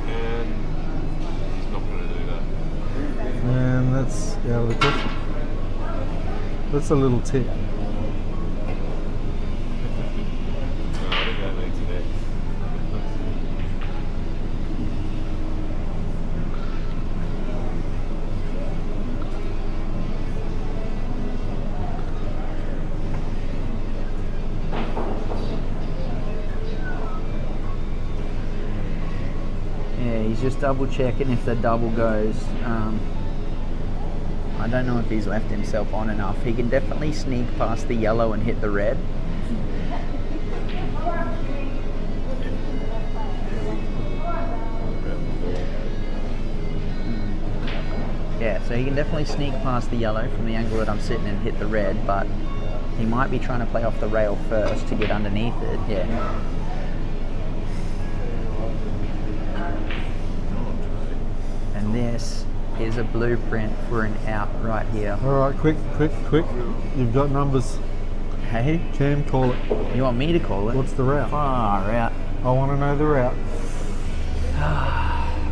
And he's not going to do that. And that's out of the question. That's a little tip. No, I think that makes it X. Yeah, he's just double checking if the double goes. I don't know if he's left himself on enough. He can definitely sneak past the yellow and hit the red. Yeah, so he can definitely sneak past the yellow from the angle that I'm sitting and hit the red, but he might be trying to play off the rail first to get underneath it. Yeah. And this is a blueprint for an out right here. All right, quick. You've got numbers. Hey, Cam, call it. you want me to call it? What's the route? Far out. I want to know the route.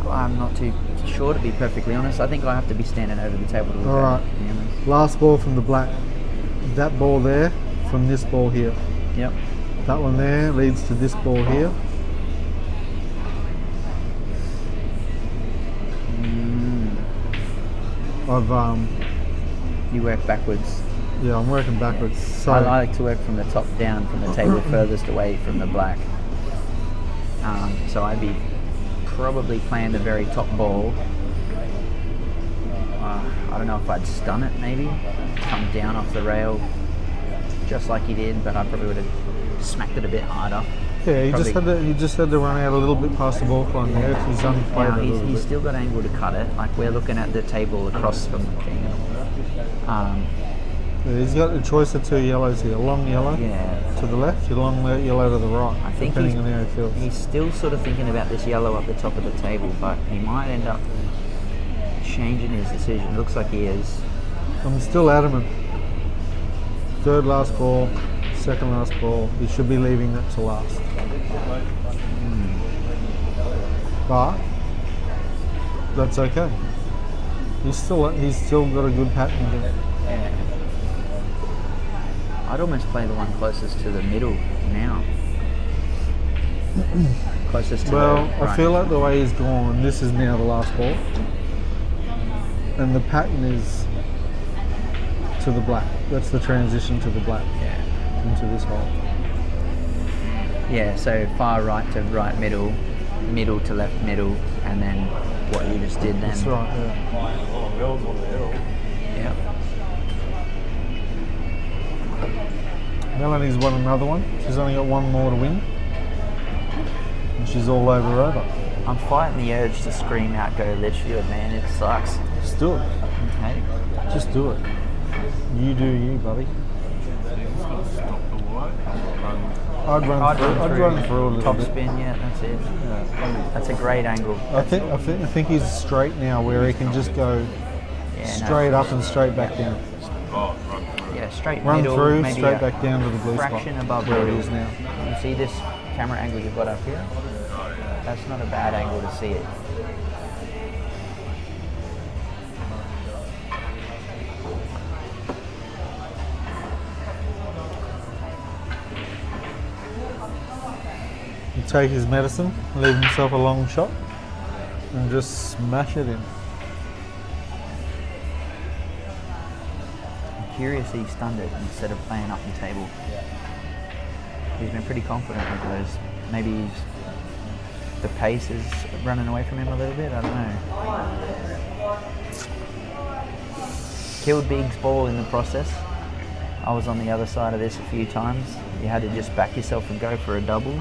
I'm not too sure, to be perfectly honest. I think I have to be standing over the table to look All at right. it, to be honest. Last ball from the black. That ball there from this ball here. Yep. That one there leads to this ball here. You work backwards. Yeah, I'm working backwards. So I like to work from the top down, from the table furthest away from the black. So I'd be probably playing the very top ball. I don't know if I'd stun it maybe, come down off the rail just like he did, but I probably would have smacked it a bit harder. yeah, Probably- he just had to run out a little bit past the ball line there. He's unplayed Now, a little he's bit. still got angle to cut it. Like, we're looking at the table across from the thing. Yeah, he's got a choice of two yellows here. Long yellow Yeah, to the left, your long yellow to the right. I think depending on how he feels. he's still sort of thinking about this yellow up the top of the table, but he might end up changing his decision. Looks like he is. I'm still adamant. Third last ball, second last ball. He should be leaving that to last. But that's okay. He's still got a good pattern there. Yeah. I'd almost play the one closest to the middle now. Closest to Well, the I right. feel like the way he's gone, this is now the last ball. And the pattern is to the black. That's the transition to the black Yeah. into this hole. Yeah, so far right to right middle. middle to left middle, and then what you just did then. That's right, yeah. Oh, Mel's on the hill. Yep. Melanie's won another one. She's only got one more to win. And she's all over. I'm fighting the urge to scream out, go Litchfield, man. It sucks. Just do it. Hey, Just do it. You do you, buddy. Stop the white. I'd run through a little top bit. spin, yeah, that's it. That's a great angle. I think he's straight now, where he can just go Yeah, straight up and straight back down. Oh, run through. Yeah, straight Run middle, through, maybe straight a back down to the blue spot. fraction above where it middle. is now. You see this camera angle you've got up here? Oh, yeah. That's not a bad angle to see it. You take his medicine, leave himself a long shot, and just smash it in. I'm curious he stunned it instead of playing up the table. He's been pretty confident with those. Maybe the pace is running away from him a little bit, I don't know. Killed Big's ball in the process. I was on the other side of this a few times. You had to just back yourself and go for a double.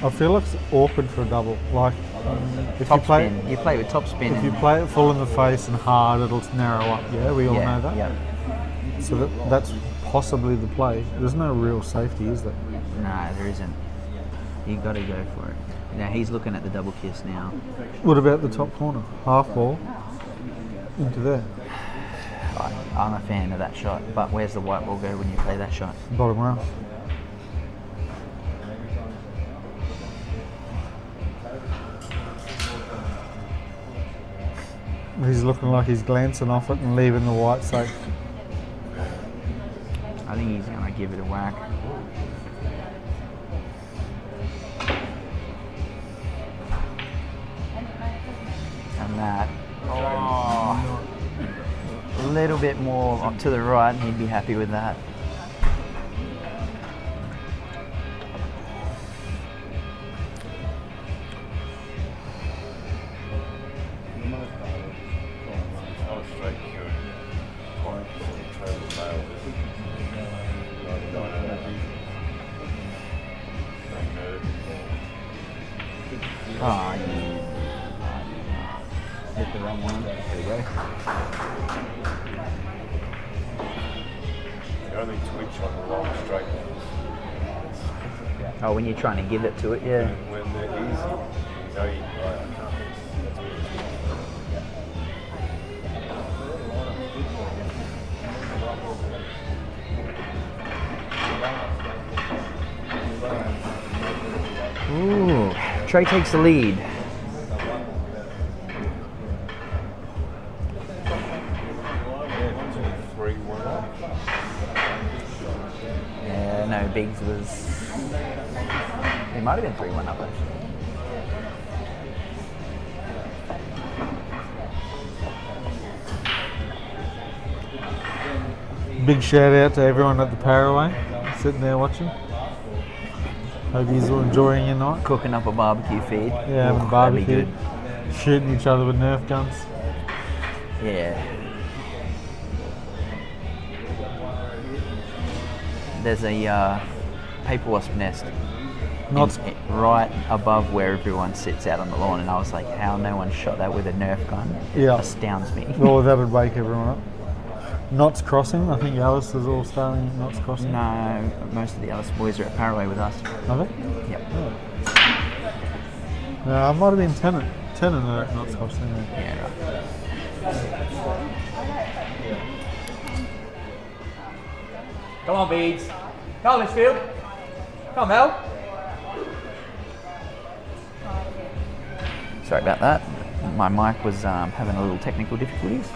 I feel like it's awkward for a double. Like, if Top you play, spin. You play with top spin. if you and- play it full in the face and hard, it'll narrow up. Yeah, we all know that. Yeah. So that's possibly the play. There's no real safety, is there? No, there isn't. You got to go for it. Now he's looking at the double kiss now. What about the top corner? Half ball into there. I'm a fan of that shot, but where's the white ball go when you play that shot? Bottom row. He's looking like he's glancing off it and leaving the white safe. I think he's going to give it a whack. And that. Oh, a little bit more up to the right, and he'd be happy with that. I was straight cured. Trying to control the mail. Oh, you hit the wrong one. There you go. You only twitch on the long straight ones. Oh, when you're trying to give it to it, yeah. When they're easy, you know you I can't. Ooh, Trai takes the lead. Yeah, no, Biggs was. He might have been 3-1 up actually. Big shout out to everyone at the Paraway sitting there watching. Hope you're all enjoying your night. Cooking up a barbecue feed. Yeah, having a Ooh, barbecue. that'd be Shooting each other with Nerf guns. good. Yeah. There's a paper wasp nest Not right above where everyone sits out on the lawn, and I was like, how no one shot that with a Nerf gun? It Yeah. astounds me. well, that'd wake everyone up. Knots Crossing. I think Alice is all starting at Knots Crossing. No, most of the Alice boys are at Paraway with us. Are they? Yep. No, I might have been tenant at Knots Crossing. Yeah. Yeah, right. Come on, Beads. Come on, Litchfield. Come on, Mel. Sorry about that. My mic was having a little technical difficulties.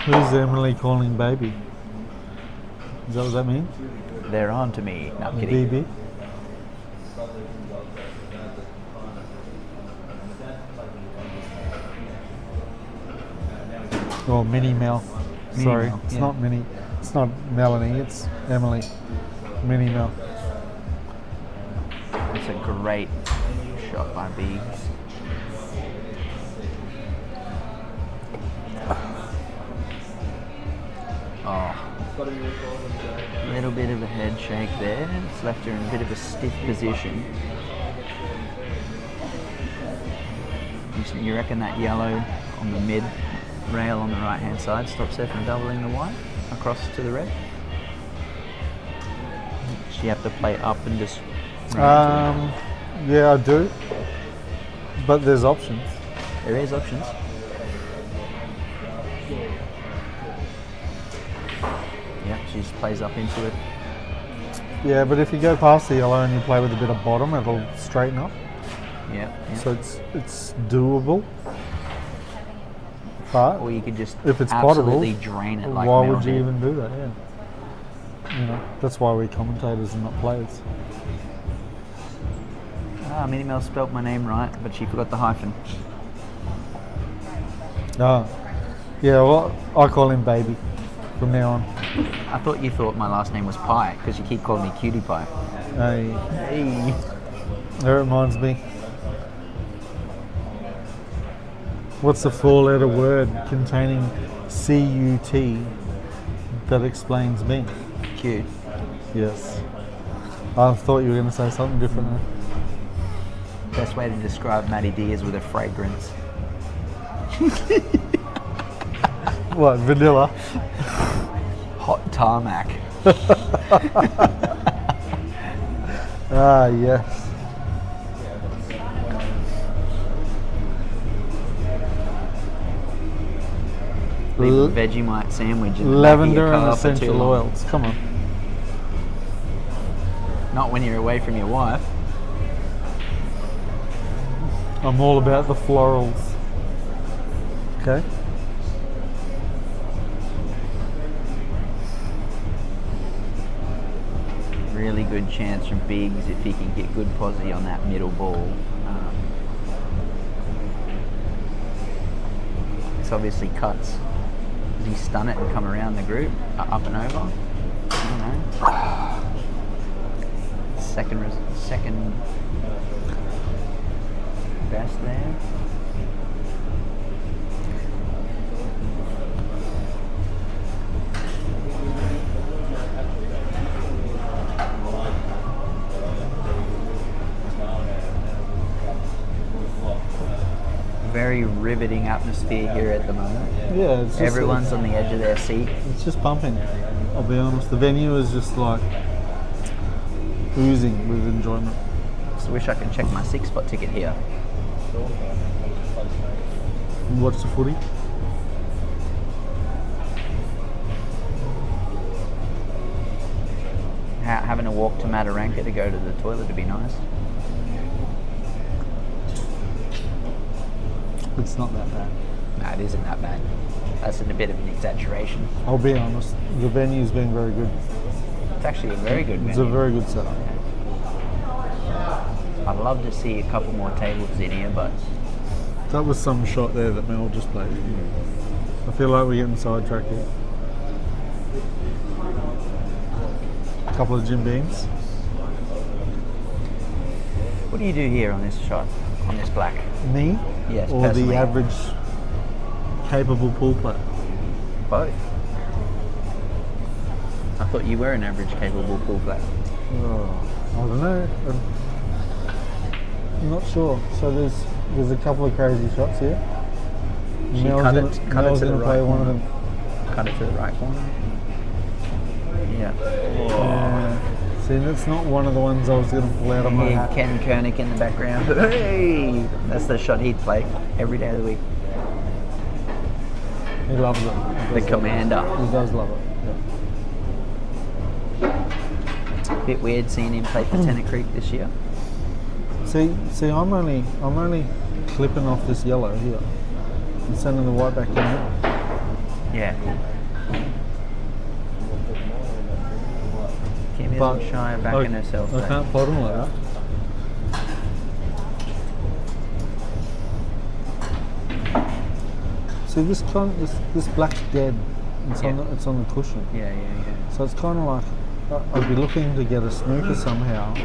Who's Emily calling baby? Is that what that means? They're on to me. No, I'm kidding. BB? Or Mini Mel. Mini Sorry, Mel, it's yeah. not Mini. It's not Melanie. It's Emily. Mini Mel. It's a great shot by Beags. Oh, a little bit of a head shake there. It's left her in a bit of a stiff position. You reckon that yellow on the mid rail on the right hand side stops her from doubling the white across to the red? She have to play up and just Yeah, I do. But there's options. there is options. Yep, she just plays up into it. Yeah, but if you go past the yellow and you play with a bit of bottom, it'll straighten up. Yep. So it's doable. But Or you could just if it's absolutely potable, drain it like why Mel would you did. even do that? Yeah. You know, that's why we're commentators and not players. Minnie Mel spelt my name right, but she forgot the hyphen. Oh. Yeah, well, I call him Baby from now on. I thought you thought my last name was Pie because you keep calling me Cutie Pie. Hey, Hey. that reminds me. What's the four-letter word containing C-U-T that explains me? Cute. Yes. I thought you were going to say something different there. Best way to describe Matty D is with a fragrance. What, vanilla? Hot tarmac. Ah, yes. Leave a Vegemite sandwich in the Lavender back of and your car for too essential long. oils. Come on. Not when you're away from your wife. I'm all about the florals. Okay. Really good chance from Biggs if he can get good posi on that middle ball. It's obviously cuts. Does he stun it and come around the group? Up and over? I don't know. Second best there. Very riveting atmosphere here at the moment. Yeah, it's just, Everyone's on the edge of their seat. it's just pumping. I'll be honest. The venue is just like oozing with enjoyment. Just wish I could check my 6-spot ticket here. Watch the footy. Having to walk to Mataranka to go to the toilet would be nice. It's not that bad. No, it isn't that bad. That's a bit of an exaggeration. I'll be honest. The venue's been very good. It's actually a very good It's a venue. very good setup. I'd love to see a couple more tables in here, but That was some shot there that Mel just played. I feel like we're getting sidetracked here. A couple of Jim Beams. what do you do here on this shot, on this black? Me? Yes, Or personally. the average capable pool player? Both. I thought you were an average capable pool player. Oh, I don't know. I'm not sure. So there's a couple of crazy shots here. She Mel's cut gonna- it to Mel's the gonna right play one of corner. them. Cut it to the right corner. Yeah. See, that's not one of the ones I was going to pull out of my Yeah, hat. Ken Koenig in the background. Hey! That's the shot he'd play every day of the week. He loves it. He The does love it. commander. He does love it. Yeah. Bit weird seeing him play for Tennant Creek this year. See, I'm only clipping off this yellow here and sending the white back in there. Yeah. Kim But isn't shy of backing herself. I though. can't pot him like that. See this black's dead. It's on the cushion. Yeah. So it's kind of like I'd be looking to get a snooker somehow,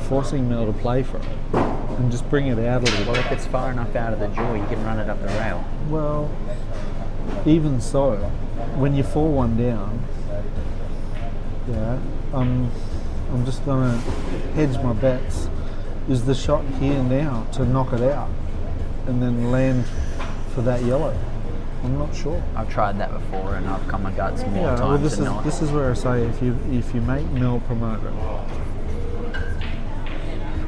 forcing Mel to play for it, and just bring it out a little Well, bit. if it's far enough out of the jaw, you can run it up the rail. Well, even so, when you fall one down, yeah, I'm just gonna hedge my bets. Is the shot here now to knock it out and then land for that yellow? I'm not sure. I've tried that before and I've come my guts more Yeah, well, times than not. this is where I say if you make Mel promote it,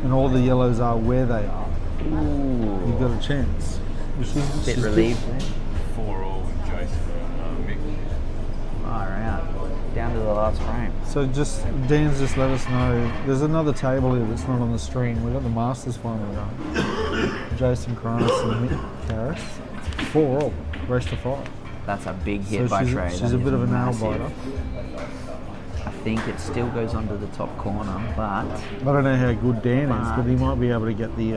and all the yellows are where they are, you've got a chance. Bit relieved there. 4-all with Jason, Mick. Far out. Down to the last frame. So Dan's just let us know there's another table here that's not on the stream. We've got the Masters final going. Jason Kranis and Mick Harris. 4-all, race to 5. That's a big hit So by she's Trai. a That bit is of a nail massive. biter. I think it still goes under the top corner, but I don't know how good Dan is, but he might be able to get the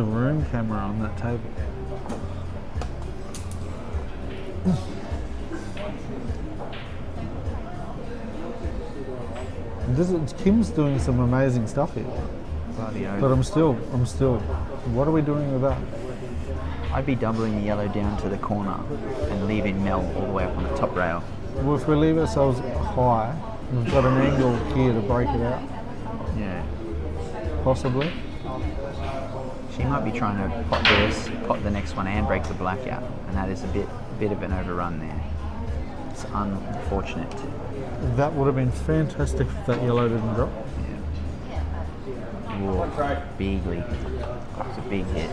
room camera on that table. Kim's doing some amazing stuff here, bloody oath. but I'm still. What are we doing with that? I'd be doubling the yellow down to the corner and leaving Mel all the way up on the top rail. Well, if we leave ourselves high, we've got an angle here to break it out, Yeah. possibly. She might be trying to pot the next one and break the black out, and that is a bit of an overrun there. It's unfortunate. That would have been fantastic if that yellow didn't drop. Whoa, Beagley. It's a big hit.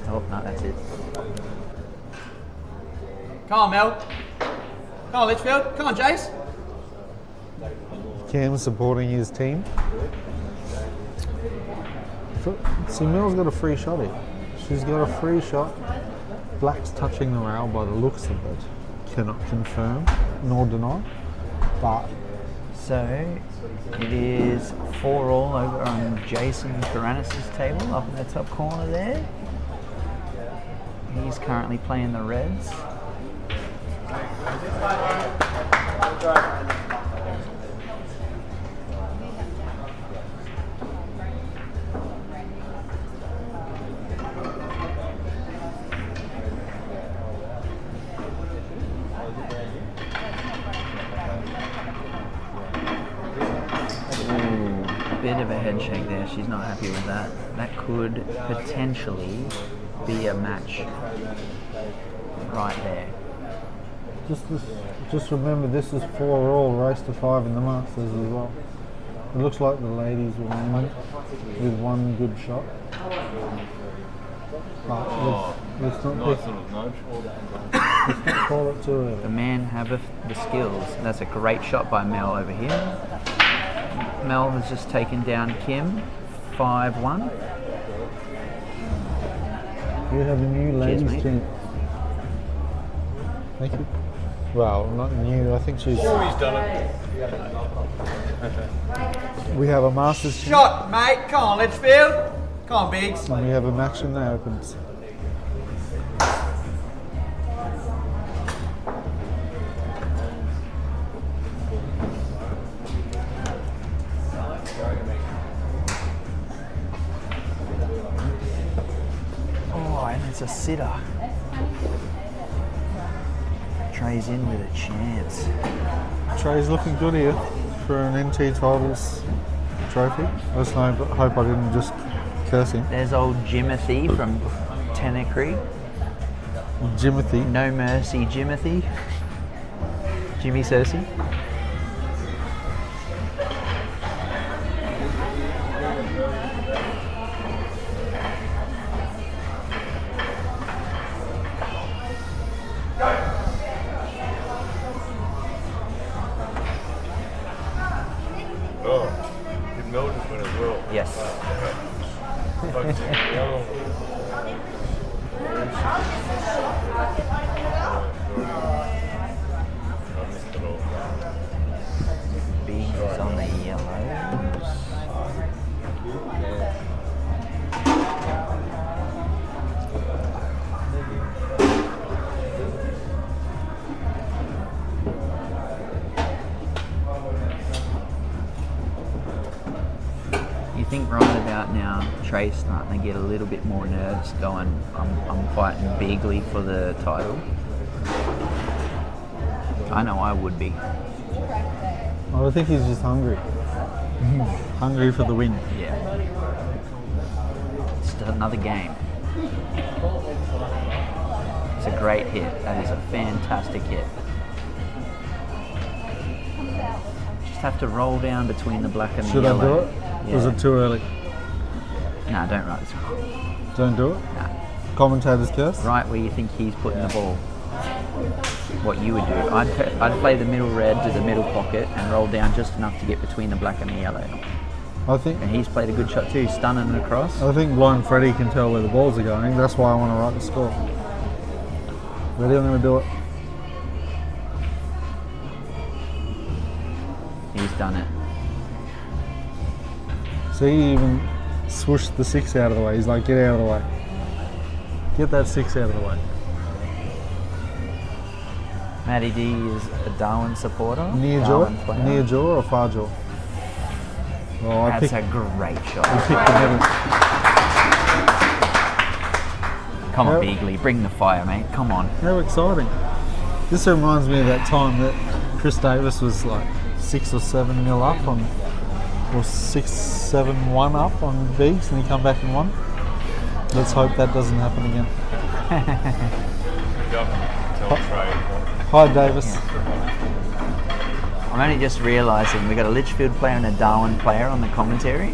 Oh, no, that's it. Come on, Mel. Come on, Litchfield. Come on, Jace. Cam supporting his team. See, Mel's got a free shot here. She's got a free shot. Black's touching the rail by the looks of it. Cannot confirm nor deny. But So it is 4-all over on Jason Karanis' table up in the top corner there. He's currently playing the Reds. Bit of a head shake there. She's not happy with that. That could potentially be a match right there. just remember, this is 4-all, race to 5 in the Masters as well. It looks like the ladies will win with one good shot. But let's not Nice little nudge. let's not call it too early. The man haveth the skills. That's a great shot by Mel over here. Mel has just taken down Kim, 5-1. You have a new ladies mate. team. Thank you. Well, not new. I think she's. He's done it. We have a Masters team Shot, mate. Come on, Litchfield. Come on, Biggs. and we have a match in the Opens. Oh, and it's a sitter. Trai's in with a chance. Trai's looking good here for an NT Titles trophy. I just hope I didn't just cursing. There's old Jimothy from Tenacree. Jimothy. No mercy, Jimothy. Jimmy Cersei. Oh, you noticed one as well. Yes. Fucking yellow. Bigs on the yellows. You think right about now, Trai's starting to get a little bit more nerves going, I'm fighting Beagley for the title. I know I would be. I think he's just hungry. Hungry for the win. Yeah. It's just another game. It's a great hit. That is a fantastic hit. Just have to roll down between the black and the Should I yellow. do it? Yeah. Was it too early? No, don't write this. Don't do it? No. Commentator's curse? Right where you think he's putting the ball. What you would do. I'd play the middle red to the middle pocket and roll down just enough to get between the black and the yellow. I think And he's played a good shot too, stunning it across. Blind Freddy can tell where the balls are going. That's why I want to write the score. Ready? I'm going to do it. He's done it. See, he even swooshed the 6 out of the way. He's like, get out of the way. Get that 6 out of the way. Matty D is a Darwin supporter. Near jaw? Darwin player. Near jaw or far jaw? Oh, I That's picked, a great I shot. picked the middle. Come on, Yep. Beagley, bring the fire, mate. Come on. How exciting. This reminds me of that time that Chris Davis was like 6 or 7 nil up on, or 6-7-1 up on Beaks and he come back and won. Let's hope that doesn't happen again. Good job. Tell Trai. Hi Davis. I'm only just realising we got a Litchfield player and a Darwin player on the commentary.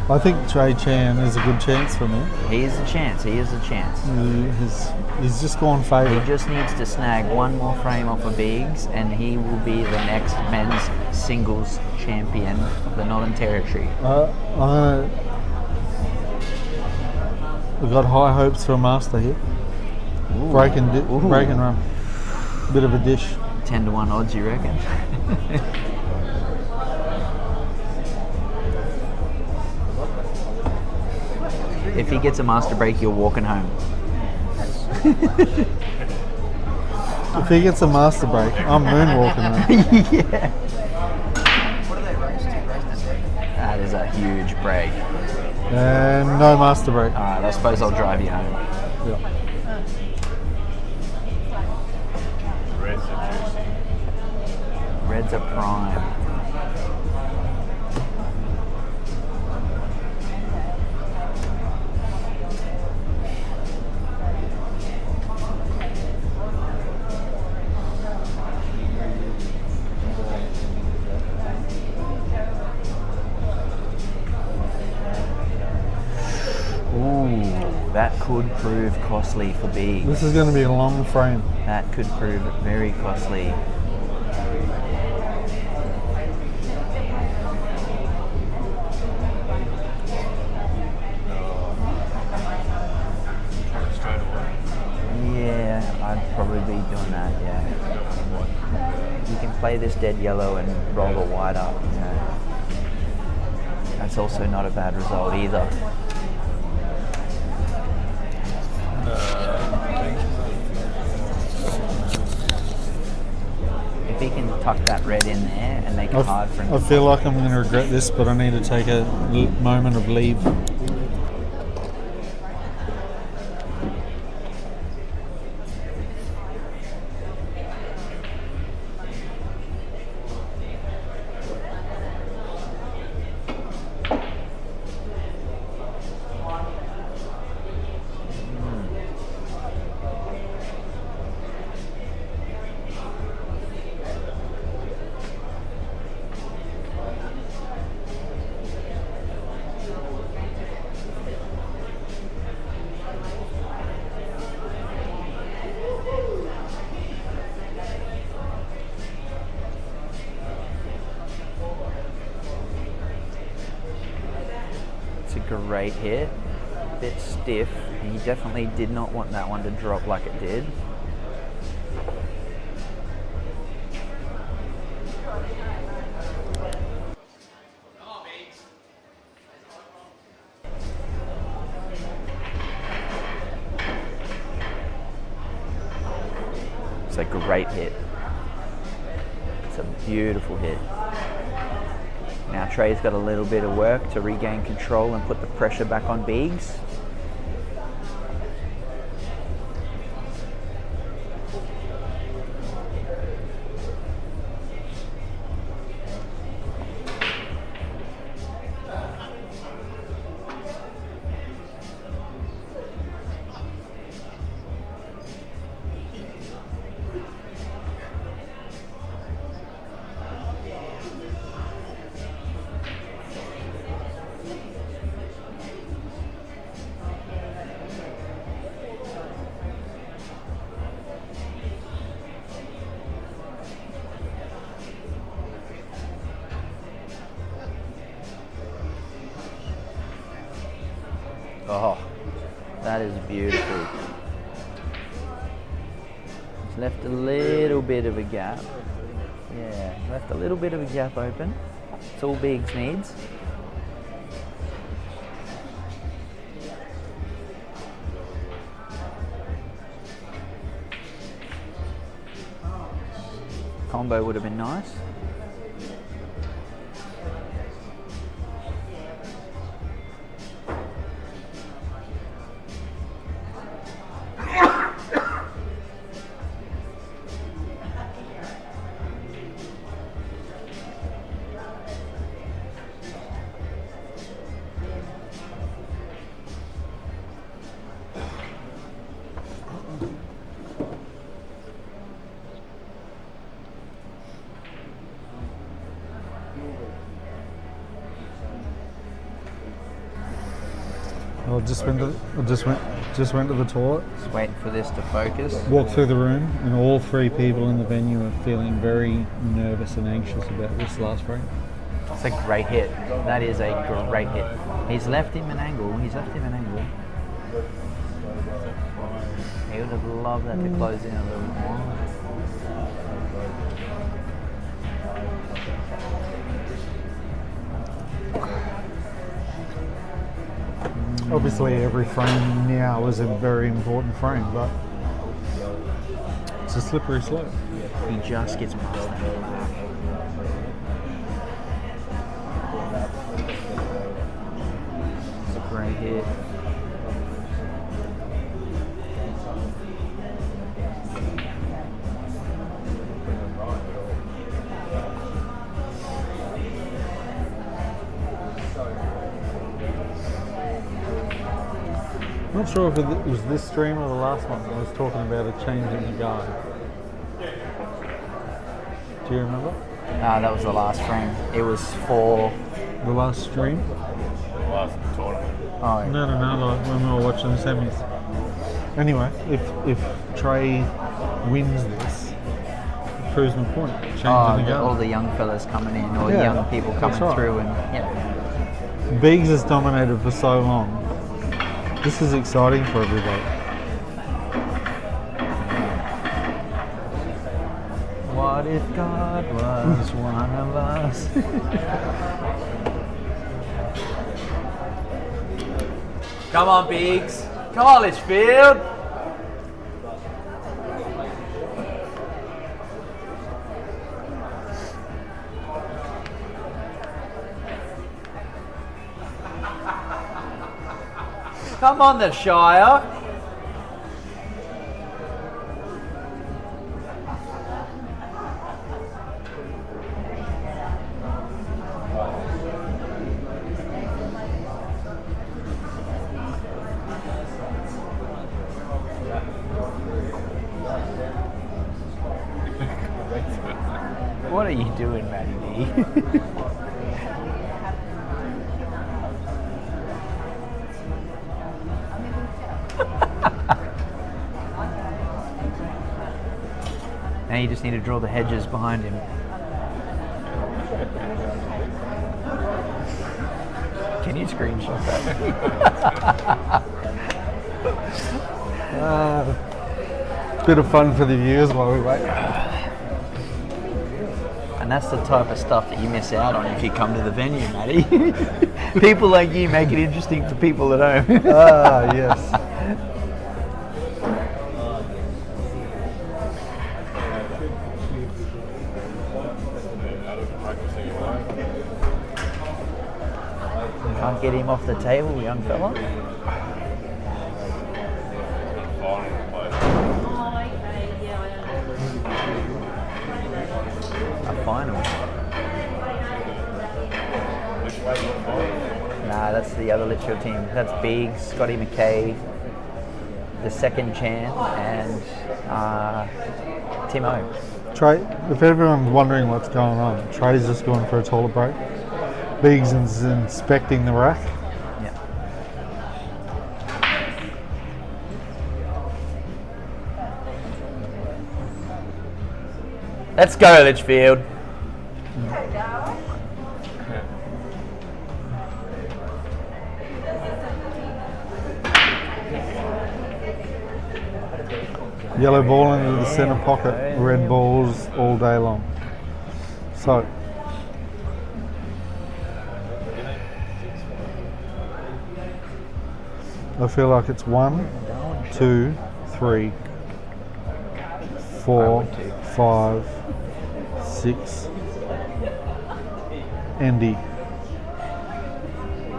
I think Trai Chan is a good chance for me. He is a chance. He is a chance. He's just gone He favourite. just needs to snag one more frame off of Biggs and he will be the next men's singles champion of the Northern Territory. We've got high hopes for a master here. Ooh. Break and run. Bit of a dish. 10-1 odds, you reckon? If he gets a master break, you're walking home. If he gets a master break, I'm moonwalking him. Yeah. That is a huge break. And no master break. Alright, I suppose I'll drive you home. Yeah. Reds are juicy. Reds are prime. That could prove costly for Biggs. This is going to be a long frame. That could prove very costly. Straight away. Yeah, I'd probably be doing that, yeah. You can play this dead yellow and roll the white up, you know. That's also not a bad result either. If he can tuck that red in there and make it hard for him. I feel like I'm going to regret this, but I need to take a moment of leave. It's a great hit. A bit stiff. And he definitely did not want that one to drop like it did. It's a great hit. It's a beautiful hit. Now Trai's got a little bit of work to regain control and put the pressure back on Beags. Oh, that is beautiful. It's left a little bit of a gap. Yeah, left a little bit of a gap open. It's all Beags needs. Combo would have been nice. I just went to the toilet. Just waiting for this to focus. Walked through the room, and all three people in the venue are feeling very nervous and anxious about this last frame. It's a great hit. That is a great hit. He's left him an angle. He would have loved that to close in a little more. Obviously, every frame now is a very important frame, but it's a slippery slope. He just gets past that black. It's a great hit. I'm not sure if it was this stream or the last one. I was talking about a change in the guide. Do you remember? That was the last frame. It was for The last stream? Last tournament. oh No, like when we were watching the semis. Anyway, if Trai wins this, it proves my point. Change in the all guide. the young fellas coming in, all the Yeah, young people that's coming right. through, and yeah. Beags has dominated for so long. This is exciting for everybody. What if God was one of us? Come on, Beags. Come on, Litchfield. Come on, the Shire. What are you doing, Matty D? Now you just need to draw the hedges behind him. Can you screenshot that? Bit of fun for the viewers while we wait. And that's the type of stuff that you miss out on if you come to the venue, Matty. People like you make it interesting for people at home. Ah, yes. Can't get him off the table, young fella. A final. Nah, that's the other Litchfield team. That's Biggs, Scotty McKay, the second Chan, and Timo. Trai, if everyone's wondering what's going on, Trai's just going for a toilet break. Biggs is inspecting the rack. Yeah. Let's go, Litchfield. Yellow ball into the centre pocket, red balls all day long. So, I feel like it's 1, 2, 3, 4, 5, 6, Andy.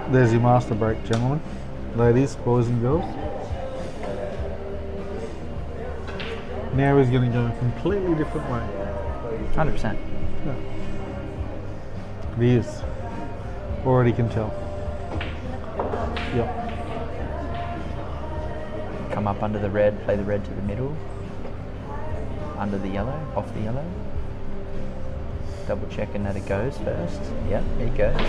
There's your master break, gentlemen, ladies, boys and girls. Now he's going to go a completely different way. 100%. Yeah. He is. Already can tell. Yep. Come up under the red, play the red to the middle. Under the yellow, off the yellow. Double checking that it goes first. Yep, it goes.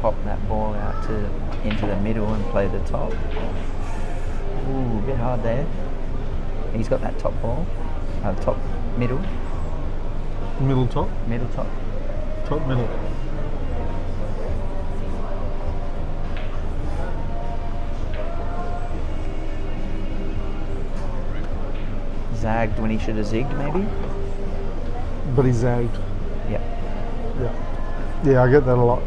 Pop that ball out into the middle and play the top. Ooh, a bit hard there. He's got that top ball. Top middle. Middle top? Middle top. Top middle. Zagged when he should have zigged, maybe? But he zagged. Yep. Yeah. Yeah, I get that a lot.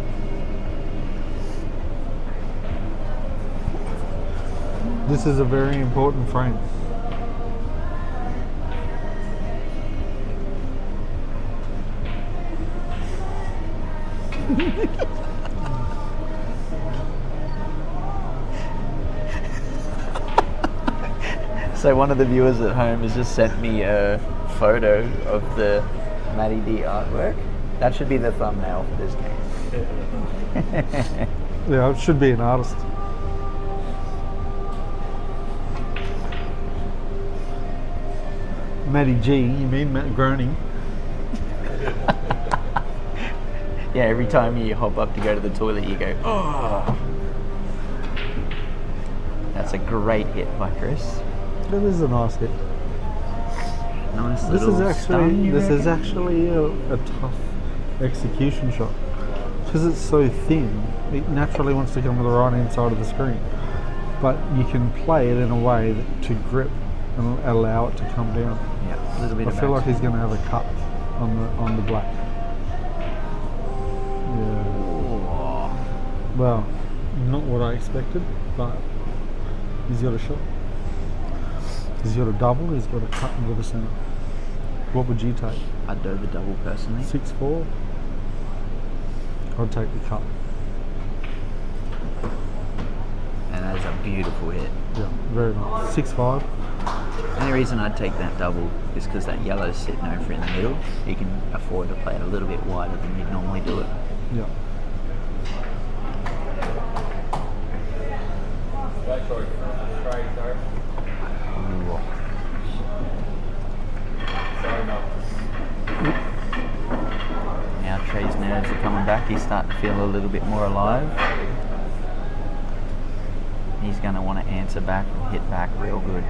This is a very important frame. So one of the viewers at home has just sent me a photo of the Matty D artwork. That should be the thumbnail for this game. Yeah, I should be an artist. Matty G, you mean Matt Groening? Yeah, every time you hop up to go to the toilet, you go, oh. That's a great hit by Chris. That is a nice hit. Nice This little is actually a tough execution shot because it's so thin. It naturally wants to come to the right hand side of the screen, but you can play it in a way to grip and allow it to come down. Yeah, a little bit. I feel like he's going to have a cut on the black. Yeah. Well, not what I expected, but he's got a shot. He's got a double. He's got a cut into the centre. What would you take? I'd do the double personally. 6-4. I'd take the cut. And that is a beautiful hit. Yeah, very nice. 6-5. The only reason I'd take that double is because that yellow's sitting over in the middle. You can afford to play it a little bit wider than you'd normally do it. Yeah. Now Trai's nerves are coming back. He's starting to feel a little bit more alive. He's going to want to answer back and hit back real good.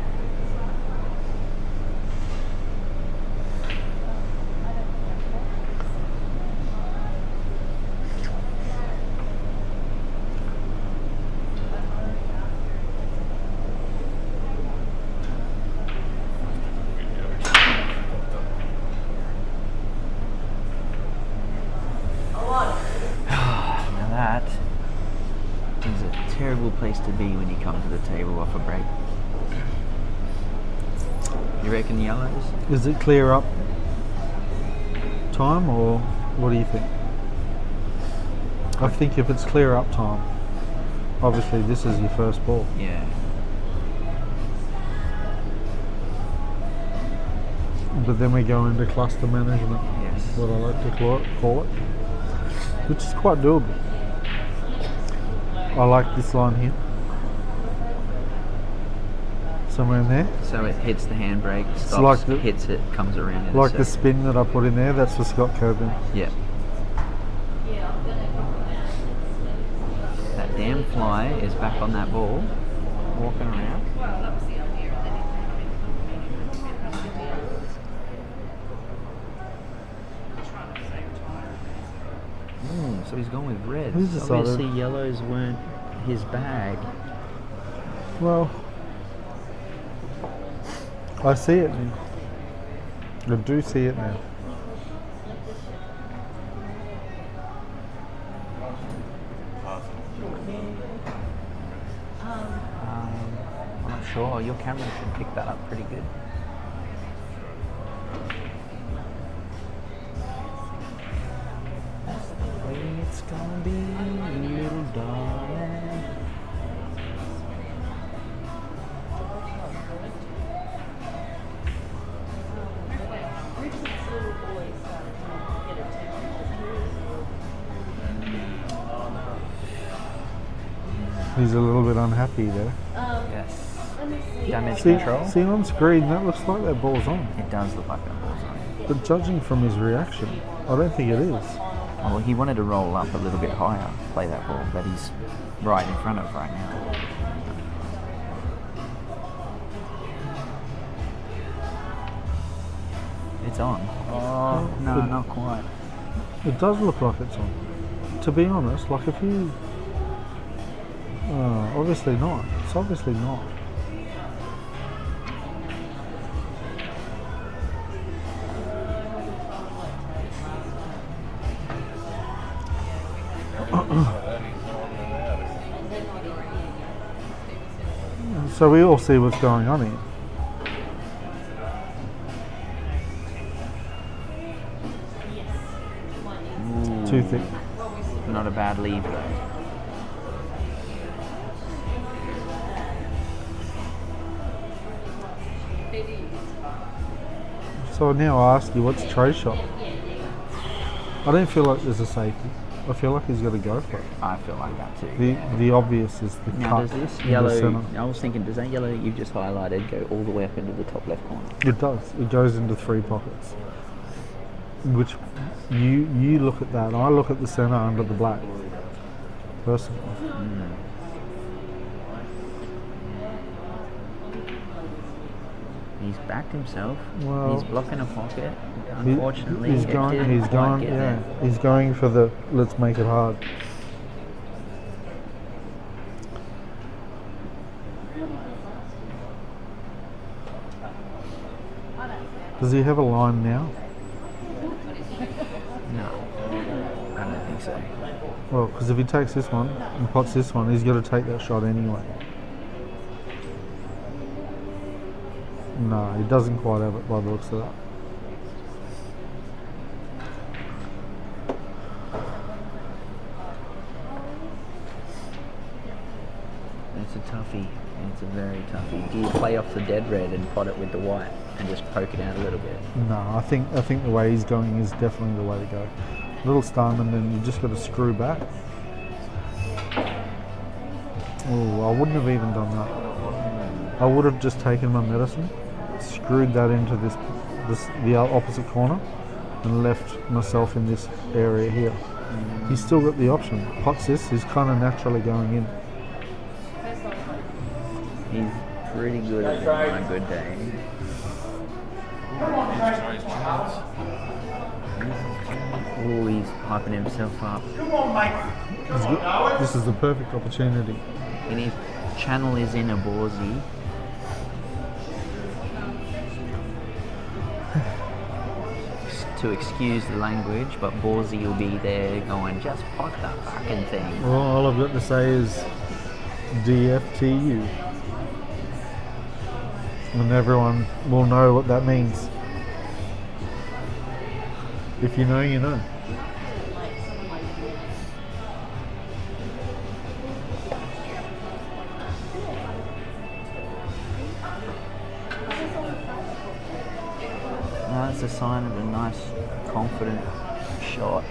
terrible place to be when you come to the table off a break. You reckon yellows? Is it clear up time or what do you think? I think if it's clear up time, obviously this is your first ball. Yeah. But then we go into cluster management, Yes. what I like to call it, which is quite doable. I like this line here. Somewhere in there. So it hits the handbrake, stops, like the- hits it, comes around in Like a the circle. spin that I put in there, that's for Scott Coburn. Yeah. That damn fly is back on that ball, walking around. So he's gone with reds. Who's decided? Obviously yellows weren't his bag. Well, I see it now. I do see it now. I'm not sure. Your camera should pick that up pretty good. That's the way it's gonna be, little darling. He's a little bit unhappy there. Yes. Damage See, control. see on screen, that looks like that ball's on. It does look like that ball's on. But judging from his reaction, I don't think it is. Well, he wanted to roll up a little bit higher, play that ball, but he's right in front of right now. It's on. Oh, no, not quite. It does look like it's on. To be honest, like if you... obviously not. It's obviously not. So we all see what's going on here. Too thick. Not a bad leave though. So now I ask you, what's Trai's shot? I don't feel like there's a safety. I feel like he's got to go for it. I feel like that too. The obvious is the Now cut does this in the yellow, centre. I was thinking, does that yellow that you've just highlighted go all the way up into the top left corner? It does. It goes into 3 pockets. Which you look at that, and I look at the centre under the black. Personally. He's backed himself. Well, He's blocking a pocket. He- Unfortunately, he's it going. didn't He's quite going. get Yeah, there. he's going for the. Let's make it hard. Does he have a line now? No, I don't think so. Well, because if he takes this one and pots this one, he's got to take that shot anyway. No, he doesn't quite have it by the looks of that. It's a toughie. It's a very toughie. Do you play off the dead red and pot it with the white and just poke it out a little bit? No, I think the way he's going is definitely the way to go. Little stun and then you just got to screw back. Oh, I wouldn't have even done that. I would have just taken my medicine, screwed that into the opposite corner, and left myself in this area here. He's still got the option. Pots this, he's kind of naturally going in. He's pretty good at it on a good day. Trai's chance. Oh, he's hyping himself up. This is the perfect opportunity. And his channel is in a ballsy. To excuse the language, but Ballsy will be there going, just pot that fucking thing. Well, all I've got to say is DFTU. And everyone will know what that means. If you know, you know. That's a sign of a nice, confident shot.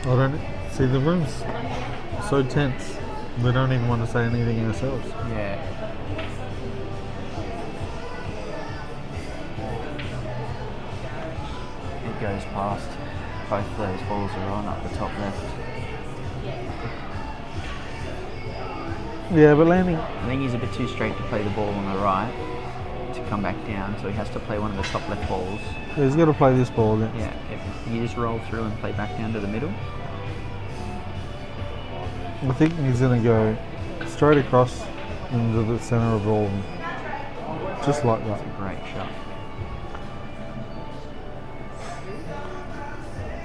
I don't see, the room's so tense. We don't even want to say anything ourselves. Yeah. It goes past. Both of those balls are on up the top left. Yeah, but landing. I think he's a bit too straight to play the ball on the right to come back down, so he has to play one of the top left balls. He's got to play this ball again. Yeah, if you just roll through and play back down to the middle. I think he's going to go straight across into the centre of all of them. Just like that. Great shot.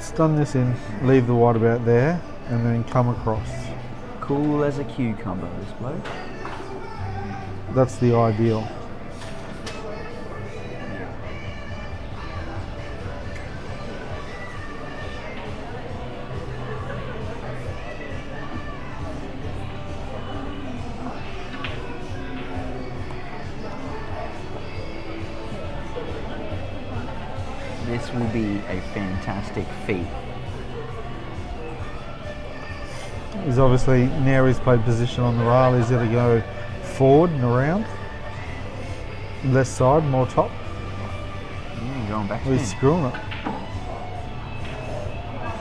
Stun this in, leave the white about there, and then come across. Cool as a cucumber, this bloke. That's the ideal. This will be a fantastic feat. He's obviously, now he's played position on the rail, he's going to go forward and around. Left side, more top. Yeah, going back He's screwing it.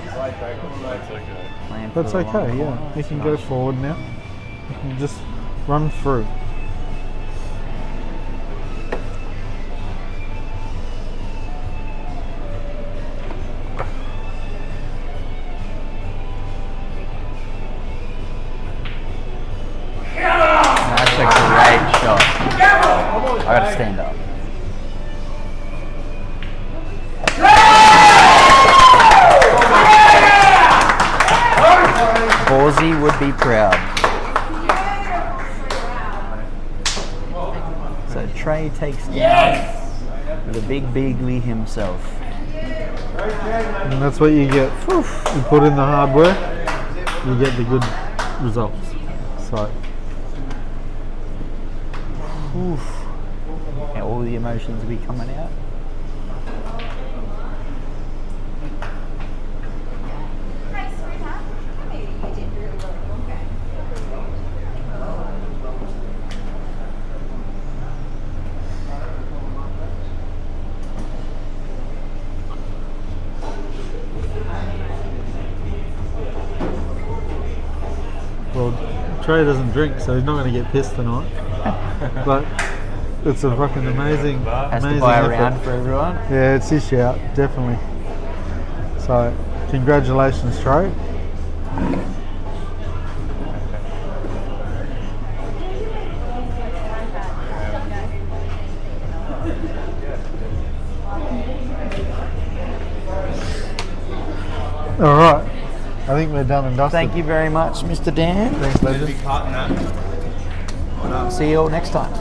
That's okay. Playing for That's the long okay, yeah. corner. He can Nice. go forward now. He can just run through. That's a great shot. I gotta stand up. Horsey would be proud. So Trai takes down the big Beagley himself. And that's what you get. You put in the hard work, you get the good results. So, And all the emotions will be coming out. Hi, sweetheart. Hey, you did really well. Okay. well, Trai doesn't drink, so he's not going to get pissed tonight. But it's a fucking amazing, Has amazing to buy a effort. round for everyone. Yeah, it's his shout, definitely. So, congratulations, Trai. All right, I think we're done and dusted. Thank you very much, Mr. Dan. Thanks, legend. See you all next time.